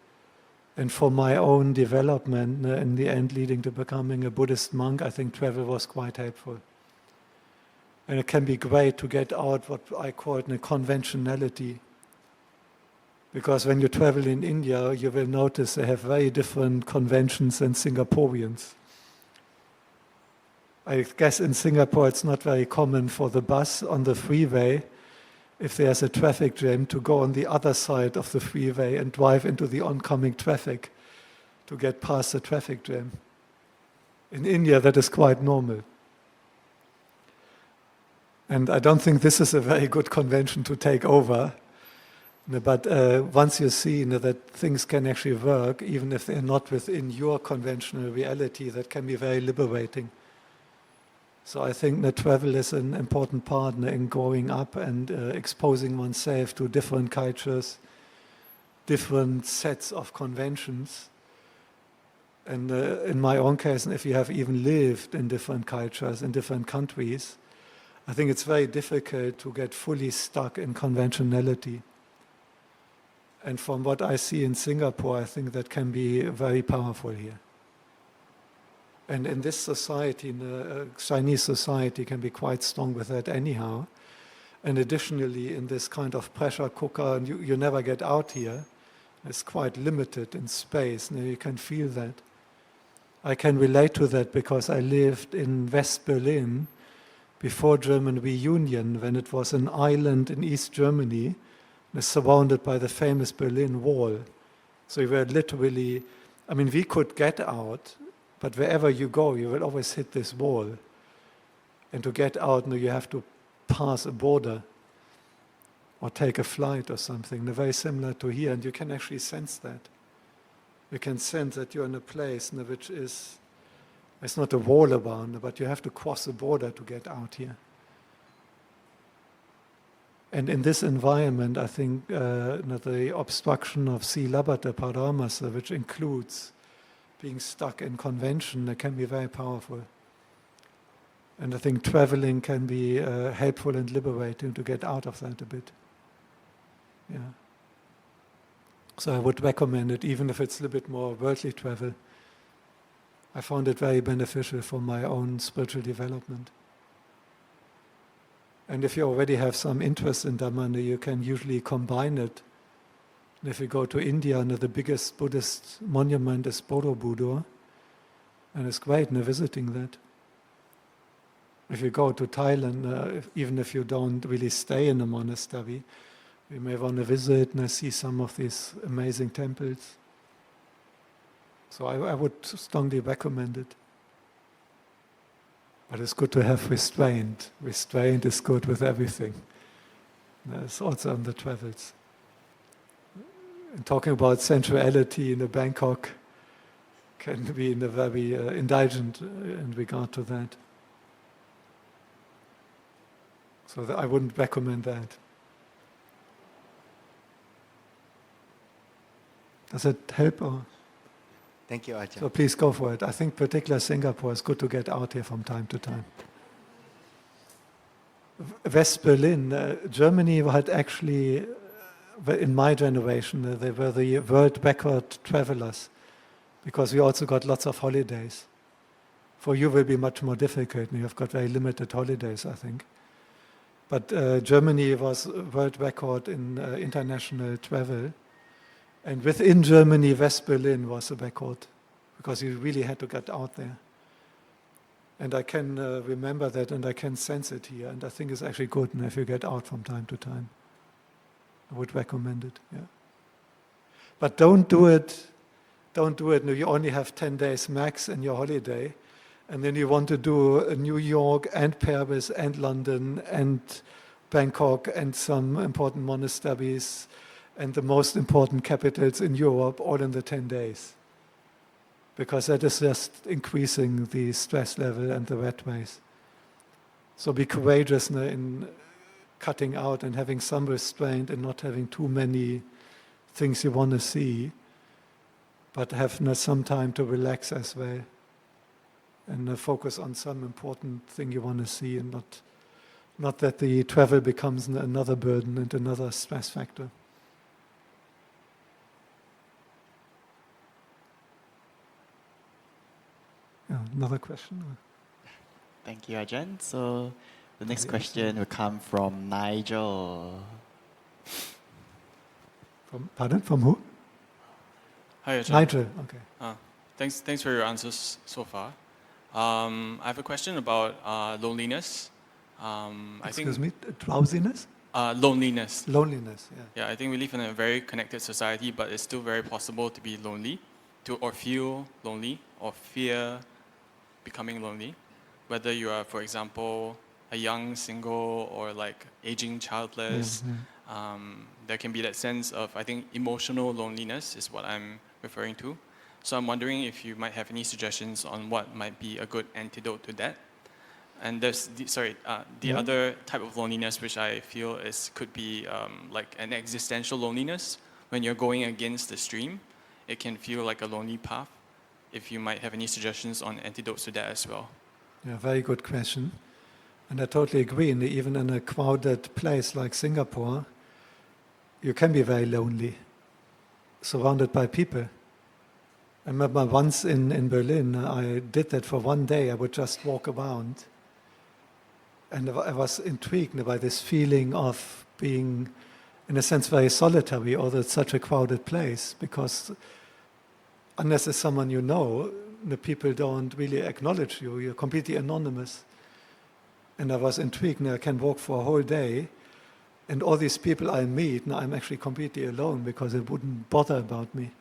And for my own development, in the end leading to becoming a Buddhist monk, I think travel was quite helpful. And it can be great to get out what I call it a conventionality. Because when you travel in India, you will notice they have very different conventions than Singaporeans. I guess in Singapore it's not very common for the bus on the freeway, if there's a traffic jam, to go on the other side of the freeway and drive into the oncoming traffic to get past the traffic jam. In India, that is quite normal. And I don't think this is a very good convention to take over. But once you see that things can actually work, even if they're not within your conventional reality, that can be very liberating. So I think that travel is an important partner in growing up and exposing oneself to different cultures, different sets of conventions. And in my own case, and if you have even lived in different cultures, in different countries, I think it's very difficult to get fully stuck in conventionality. And from what I see in Singapore, I think that can be very powerful here. And in this society, Chinese society can be quite strong with that anyhow. And additionally, in this kind of pressure cooker, and you never get out here, it's quite limited in space, and you can feel that. I can relate to that because I lived in West Berlin before German reunion, when it was an island in East Germany, surrounded by the famous Berlin Wall. So we were literally, we could get out, but wherever you go, you will always hit this wall. And to get out, you have to pass a border or take a flight or something. They're very similar to here, and you can actually sense that. You can sense that you're in a place which is, it's not a wall around, but you have to cross a border to get out here. And in this environment, I think the obstruction of Silabata Paramasa, which includes being stuck in convention, that can be very powerful. And I think traveling can be helpful and liberating to get out of that a bit. Yeah. So I would recommend it, even if it's a little bit more worldly travel. I found it very beneficial for my own spiritual development. And if you already have some interest in Dhamma, you can usually combine it. And if you go to India, the biggest Buddhist monument is Borobudur, and it's great visiting that. If you go to Thailand, even if you don't really stay in a monastery, you may want to visit and see some of these amazing temples. So I would strongly recommend it. But it's good to have restraint. Restraint is good with everything. It's also on the travels. And talking about sensuality in Bangkok can be very indulgent in regard to that. So I wouldn't recommend that. Does it help? Or? Thank you, Ajahn. So please go for it. I think particularly Singapore is good to get out here from time to time. West Berlin, Germany had actually, in my generation, they were the world record travelers, because we also got lots of holidays. For you it will be much more difficult, and you've got very limited holidays, I think. But Germany was world record in international travel. And within Germany, West Berlin was a record, because you really had to get out there. And I can remember that, and I can sense it here, and I think it's actually good if you get out from time to time. I would recommend it, yeah. But don't do it, no, you only have 10 days max in your holiday, and then you want to do New York and Paris and London and Bangkok and some important monasteries and the most important capitals in Europe all in the 10 days. Because that is just increasing the stress level and the rat race. So be courageous in cutting out and having some restraint and not having too many things you want to see, but have some time to relax as well and focus on some important thing you want to see, and not that the travel becomes another burden and another stress factor. Yeah, another question? Thank you, Ajahn. So the next question will come from Nigel. Pardon? From who? Hi, Ajahn. Nigel, okay. Thanks for your answers so far. I have a question about loneliness. Excuse me, drowsiness? Loneliness. Loneliness, yeah. Yeah, I think we live in a very connected society, but it's still very possible to be lonely, or feel lonely, or fear becoming lonely. Whether you are, for example, a young single or like aging childless, there can be that sense of, I think, emotional loneliness is what I'm referring to. So I'm wondering if you might have any suggestions on what might be a good antidote to that. And there's the other type of loneliness which I feel could be like an existential loneliness. When you're going against the stream, it can feel like a lonely path. If you might have any suggestions on antidotes to that as well. Yeah, very good question. And I totally agree. Even in a crowded place like Singapore, you can be very lonely, surrounded by people. I remember once in Berlin, I did that for one day. I would just walk around. And I was intrigued by this feeling of being, in a sense, very solitary, although it's such a crowded place, because unless it's someone you know, the people don't really acknowledge you. You're completely anonymous. And I was intrigued. I can walk for a whole day, and all these people I meet, I'm actually completely alone because it wouldn't bother about me.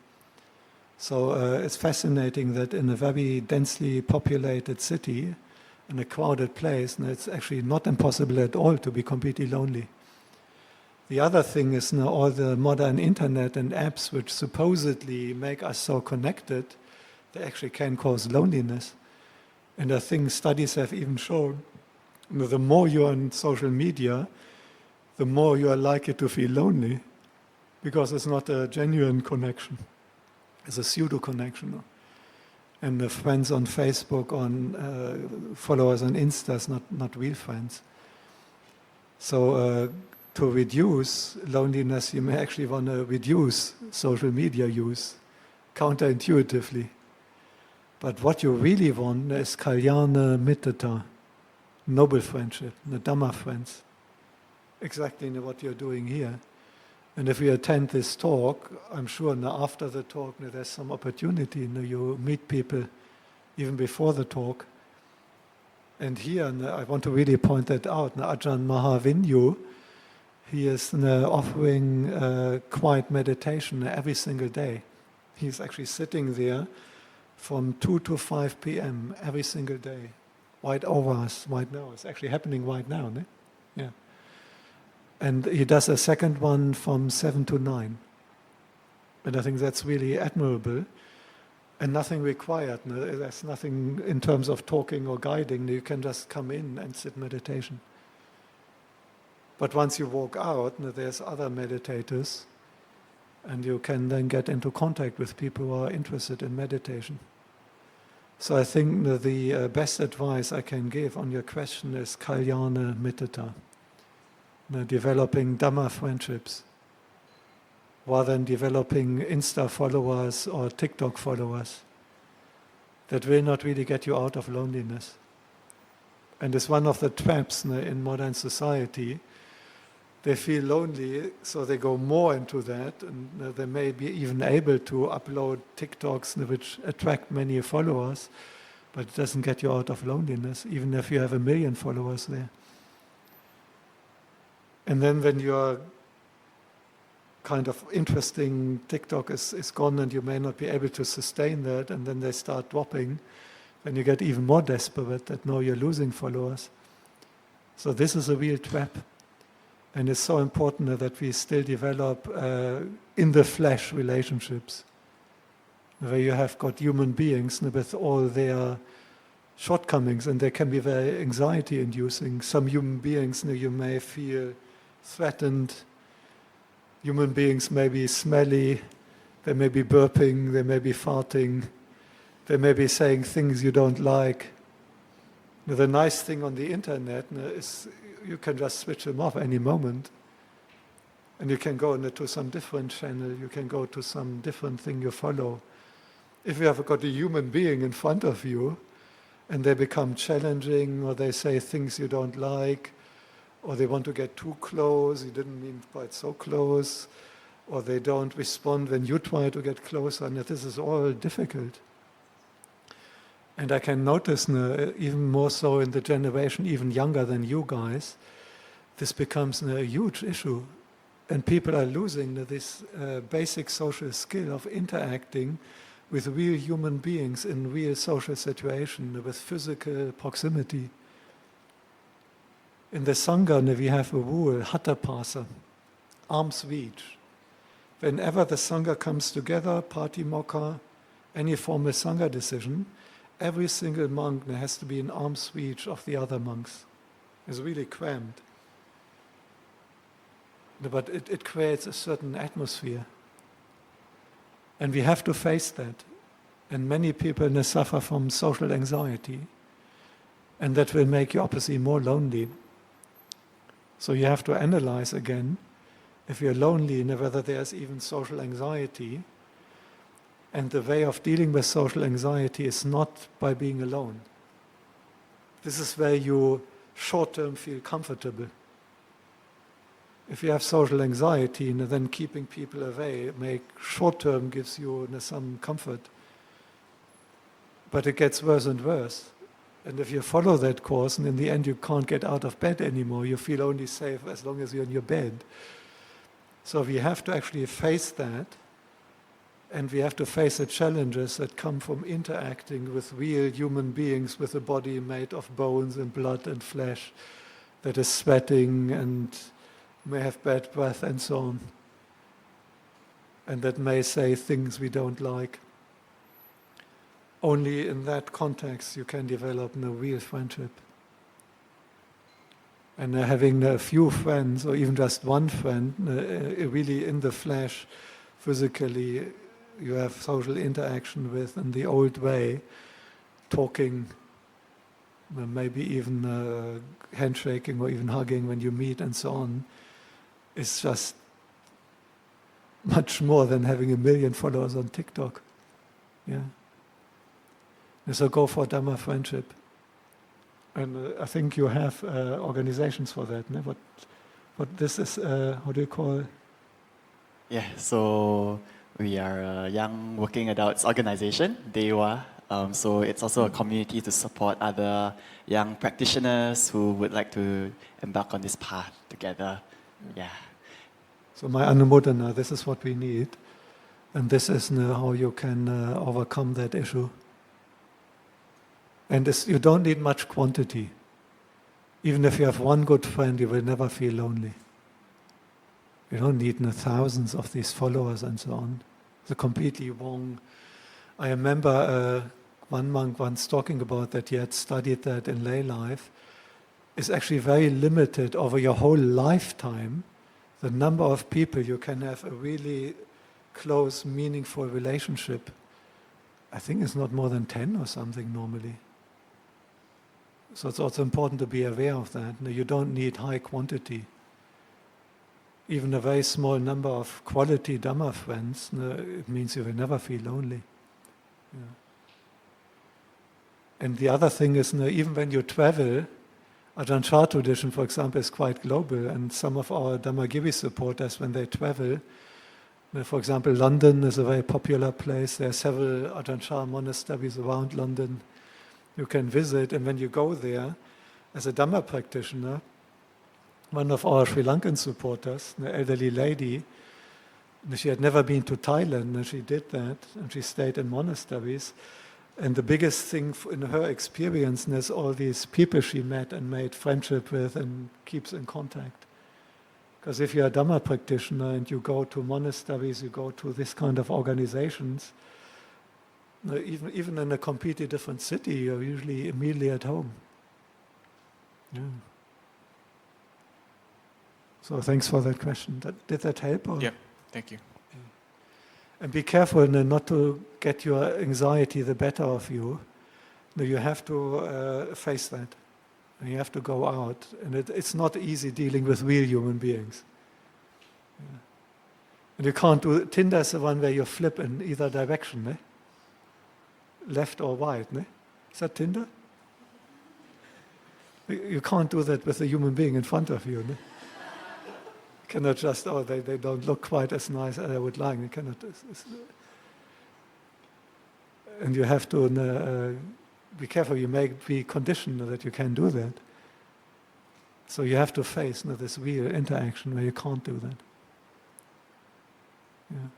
So it's fascinating that in a very densely populated city, in a crowded place, it's actually not impossible at all to be completely lonely. The other thing is now all the modern internet and apps which supposedly make us so connected, they actually can cause loneliness. And I think studies have even shown the more you're on social media, the more you are likely to feel lonely, because it's not a genuine connection. It's a pseudo-connection. And the friends on Facebook, on followers on Insta, is not real friends. So to reduce loneliness, you may actually want to reduce social media use, counterintuitively. But what you really want is kalyana mittata, noble friendship, the Dhamma friends. Exactly what you're doing here. And if we attend this talk, I'm sure now after the talk there's some opportunity. You meet people even before the talk. And here, I want to really point that out. Ajahn Mahavinyu, he is offering quiet meditation every single day. He's actually sitting there from 2 to 5 p.m. every single day, right over us right now. It's actually happening right now. Yeah. And he does a second one from 7 to 9. And I think that's really admirable. And nothing required. There's nothing in terms of talking or guiding. You can just come in and sit meditation. But once you walk out, there's other meditators. And you can then get into contact with people who are interested in meditation. So I think the best advice I can give on your question is kalyana mittata. Developing Dhamma friendships, rather than developing Insta followers or TikTok followers. That will not really get you out of loneliness. And it's one of the traps in modern society. They feel lonely, so they go more into that, and they may be even able to upload TikToks which attract many followers, but it doesn't get you out of loneliness, even if you have 1 million followers there. And then when your kind of interesting TikTok is gone and you may not be able to sustain that, and then they start dropping, then you get even more desperate that now you're losing followers. So this is a real trap. And it's so important that we still develop in the flesh relationships, where you have got human beings with all their shortcomings, and they can be very anxiety-inducing. Some human beings, you may feel threatened. Human beings may be smelly, they may be burping, they may be farting, they may be saying things you don't like. The nice thing on the internet is you can just switch them off any moment. And you can go into some different channel, you can go to some different thing you follow. If you have got a human being in front of you, and they become challenging, or they say things you don't like, or they want to get too close, you didn't mean quite so close, or they don't respond when you try to get closer, and this is all difficult. And I can notice even more so in the generation even younger than you guys, this becomes a huge issue. And people are losing this basic social skill of interacting with real human beings in real social situation, with physical proximity. In the Sangha, we have a rule, Hatapasa, arm's reach. Whenever the Sangha comes together, Patimokkha, any formal Sangha decision, every single monk has to be in arm's reach of the other monks. It's really cramped. But it creates a certain atmosphere. And we have to face that. And many people suffer from social anxiety. And that will make you obviously more lonely. So you have to analyze again, if you're lonely, whether there's even social anxiety. And the way of dealing with social anxiety is not by being alone. This is where you short-term feel comfortable. If you have social anxiety, then keeping people away, short-term gives you some comfort. But it gets worse and worse. And if you follow that course, and in the end you can't get out of bed anymore, you feel only safe as long as you're in your bed. So we have to actually face that, and we have to face the challenges that come from interacting with real human beings with a body made of bones and blood and flesh that is sweating and may have bad breath and so on, and that may say things we don't like. Only in that context you can develop a real friendship. And having a few friends, or even just one friend, really in the flesh, physically, you have social interaction with in the old way, talking, maybe even handshaking or even hugging when you meet and so on, is just much more than having 1 million followers on TikTok. Yeah. And so go for Dhamma friendship. And I think you have organizations for that. No? What this is, how do you call it? Yeah, so we are a young working adults organization, DAYWA. So it's also a community to support other young practitioners who would like to embark on this path together. Yeah. So my anumodana, this is what we need. And this is how you can overcome that issue. And you don't need much quantity. Even if you have one good friend, you will never feel lonely. You don't need thousands of these followers and so on. It's completely wrong. I remember one monk once talking about that. He had studied that in lay life. It's actually very limited over your whole lifetime. The number of people you can have a really close, meaningful relationship, I think it's not more than 10 or something normally. So it's also important to be aware of that. You don't need high quantity. Even a very small number of quality Dhamma friends, it means you will never feel lonely. Yeah. And the other thing is, even when you travel, Ajahn Chah tradition, for example, is quite global, and some of our Dhammagiri supporters, when they travel, for example, London is a very popular place. There are several Ajahn Chah monasteries around London you can visit, and when you go there, as a Dhamma practitioner, one of our Sri Lankan supporters, an elderly lady, she had never been to Thailand, and she did that, and she stayed in monasteries. And the biggest thing in her experience is all these people she met and made friendship with and keeps in contact. Because if you're a Dhamma practitioner and you go to monasteries, you go to this kind of organizations, even in a completely different city, you're usually immediately at home. Yeah. So thanks for that question. Did that help? Or? Yeah, thank you. And be careful not to get your anxiety the better of you. You have to face that. And you have to go out. And it's not easy dealing with real human beings. Yeah. And you can't do... Tinder is the one where you flip in either direction, eh? Left or right. Eh? Is that Tinder? You can't do that with a human being in front of you. Eh? You cannot just, they don't look quite as nice as I would like. You cannot... And you have to be careful, you may be conditioned that you can do that. So you have to face this real interaction where you can't do that. Yeah.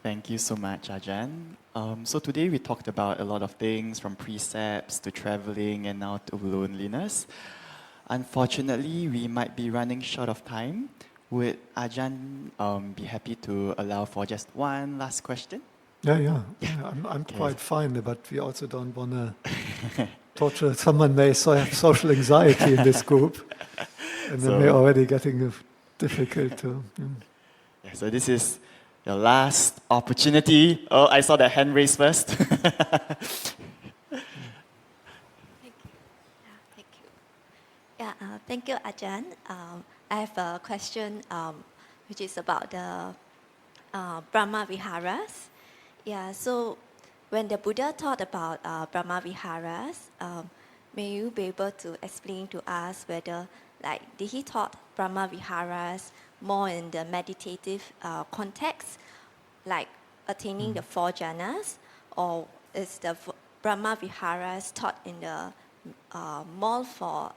Thank you so much, Ajahn. So today we talked about a lot of things, from precepts to traveling and now to loneliness. Unfortunately, we might be running short of time. Would Ajahn be happy to allow for just one last question? Yeah. I'm quite fine, but we also don't want to torture. Someone may have social anxiety in this group, and they may already getting difficult to. Yeah, so this is your last opportunity. Oh, I saw the hand raised first. Thank you. Thank you, Ajahn. I have a question which is about the Brahma Viharas. Yeah, so when the Buddha taught about Brahma Viharas, may you be able to explain to us whether, did he taught Brahma Viharas more in the meditative context, like attaining the 4 jhanas, or is the Brahma Viharas taught in the more for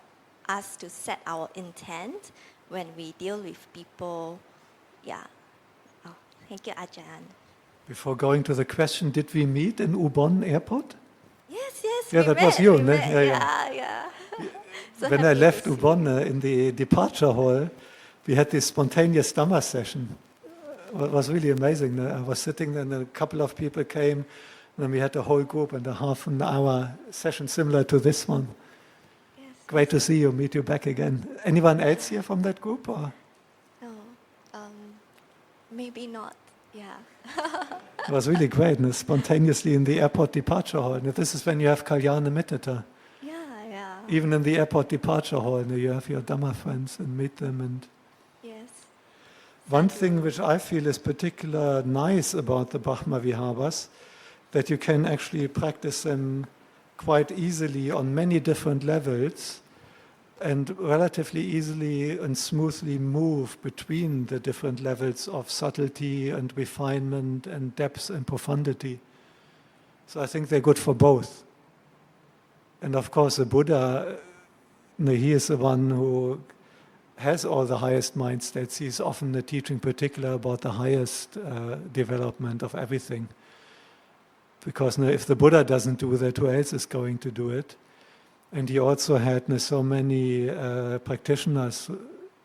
us to set our intent when we deal with people? Yeah. Oh, thank you, Ajahn. Before going to the question, did we meet in Ubon airport? Yes. Yeah, that was you, ne? Yeah. So when I happy left to see Ubon in the departure hall, we had this spontaneous Dhamma session. It was really amazing. I was sitting there and a couple of people came, and then we had a whole group and a half an hour session similar to this one. Yes. Great to see you, meet you back again. Anyone else here from that group? Or? No, maybe not. Yeah. It was really great, and spontaneously in the airport departure hall. And this is when you have Kalyana Mittata. Yeah. Even in the airport departure hall, you have your Dhamma friends and meet them. And Yes. one thing which I feel is particularly nice about the Brahma Viharas, that you can actually practice them quite easily on many different levels, and relatively easily and smoothly move between the different levels of subtlety and refinement and depth and profundity. So I think they're good for both. And of course the Buddha, he is the one who has all the highest mind states. He's often teaching particular about the highest development of everything. Because if the Buddha doesn't do that, who else is going to do it? And he also had so many practitioners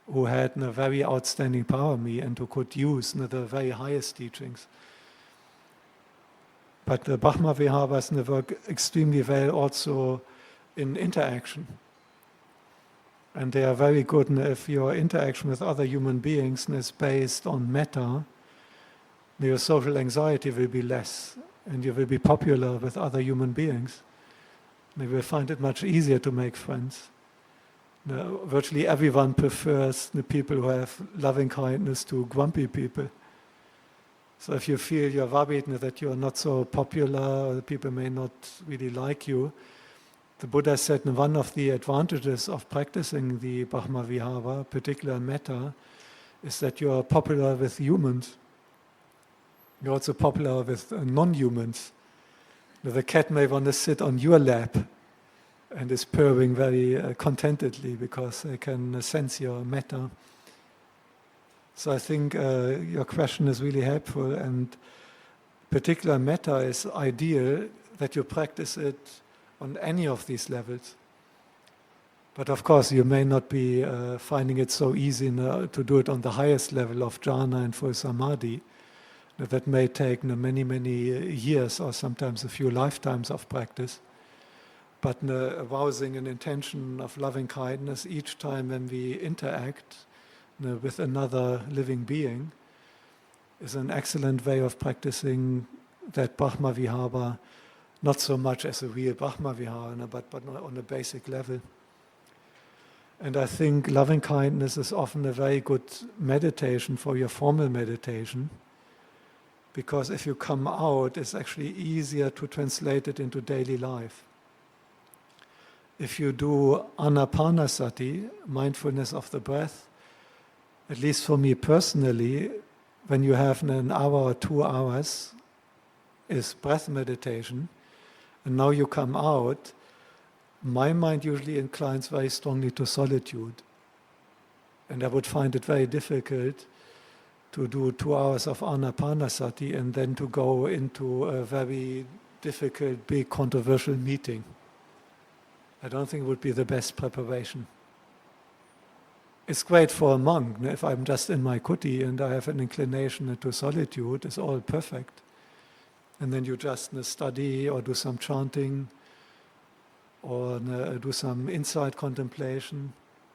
who had a very outstanding parami and who could use the very highest teachings. But the Brahma Viharas work extremely well also in interaction. And they are very good if your interaction with other human beings is based on metta, your social anxiety will be less and you will be popular with other human beings. You will find it much easier to make friends. Virtually everyone prefers the people who have loving kindness to grumpy people. So if you feel you're worried that you're not so popular, or the people may not really like you, the Buddha said one of the advantages of practicing the Brahma Vihara, particular metta, is that you are popular with humans. You're also popular with non-humans. The cat may want to sit on your lap and is purring very contentedly because they can sense your metta. So I think your question is really helpful, and particular metta is ideal that you practice it on any of these levels. But of course you may not be finding it so easy to do it on the highest level of jhana and full samadhi. That may take many, many years or sometimes a few lifetimes of practice. But arousing an intention of loving kindness each time when we interact with another living being is an excellent way of practicing that Brahma Vihara, not so much as a real Brahma Vihara, but on a basic level. And I think loving kindness is often a very good meditation for your formal meditation. Because if you come out, it's actually easier to translate it into daily life. If you do anapanasati, mindfulness of the breath, at least for me personally, when you have an hour or 2 hours is breath meditation, and now you come out, my mind usually inclines very strongly to solitude. And I would find it very difficult to do 2 hours of anapanasati and then to go into a very difficult, big, controversial meeting. I don't think it would be the best preparation. It's great for a monk. If I'm just in my kuti and I have an inclination into solitude, it's all perfect. And then you just study or do some chanting or do some insight contemplation.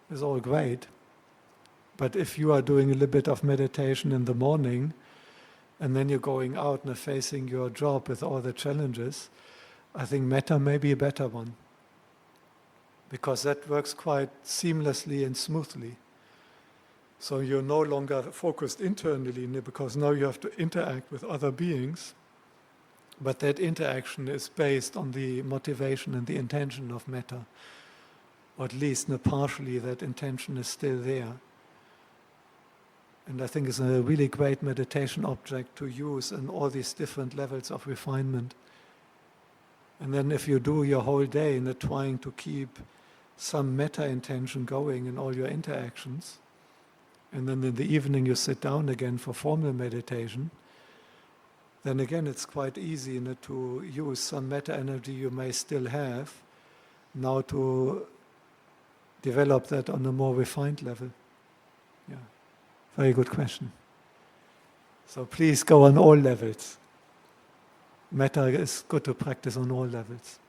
It's all great. But if you are doing a little bit of meditation in the morning and then you're going out and facing your job with all the challenges, I think metta may be a better one. Because that works quite seamlessly and smoothly. So you're no longer focused internally, because now you have to interact with other beings, but that interaction is based on the motivation and the intention of metta. Or at least partially that intention is still there. And I think it's a really great meditation object to use in all these different levels of refinement. And then if you do your whole day in trying to keep some metta intention going in all your interactions, and then in the evening you sit down again for formal meditation, then again it's quite easy to use some metta energy you may still have now to develop that on a more refined level. Yeah, very good question. So please go on all levels. Metta is good to practice on all levels.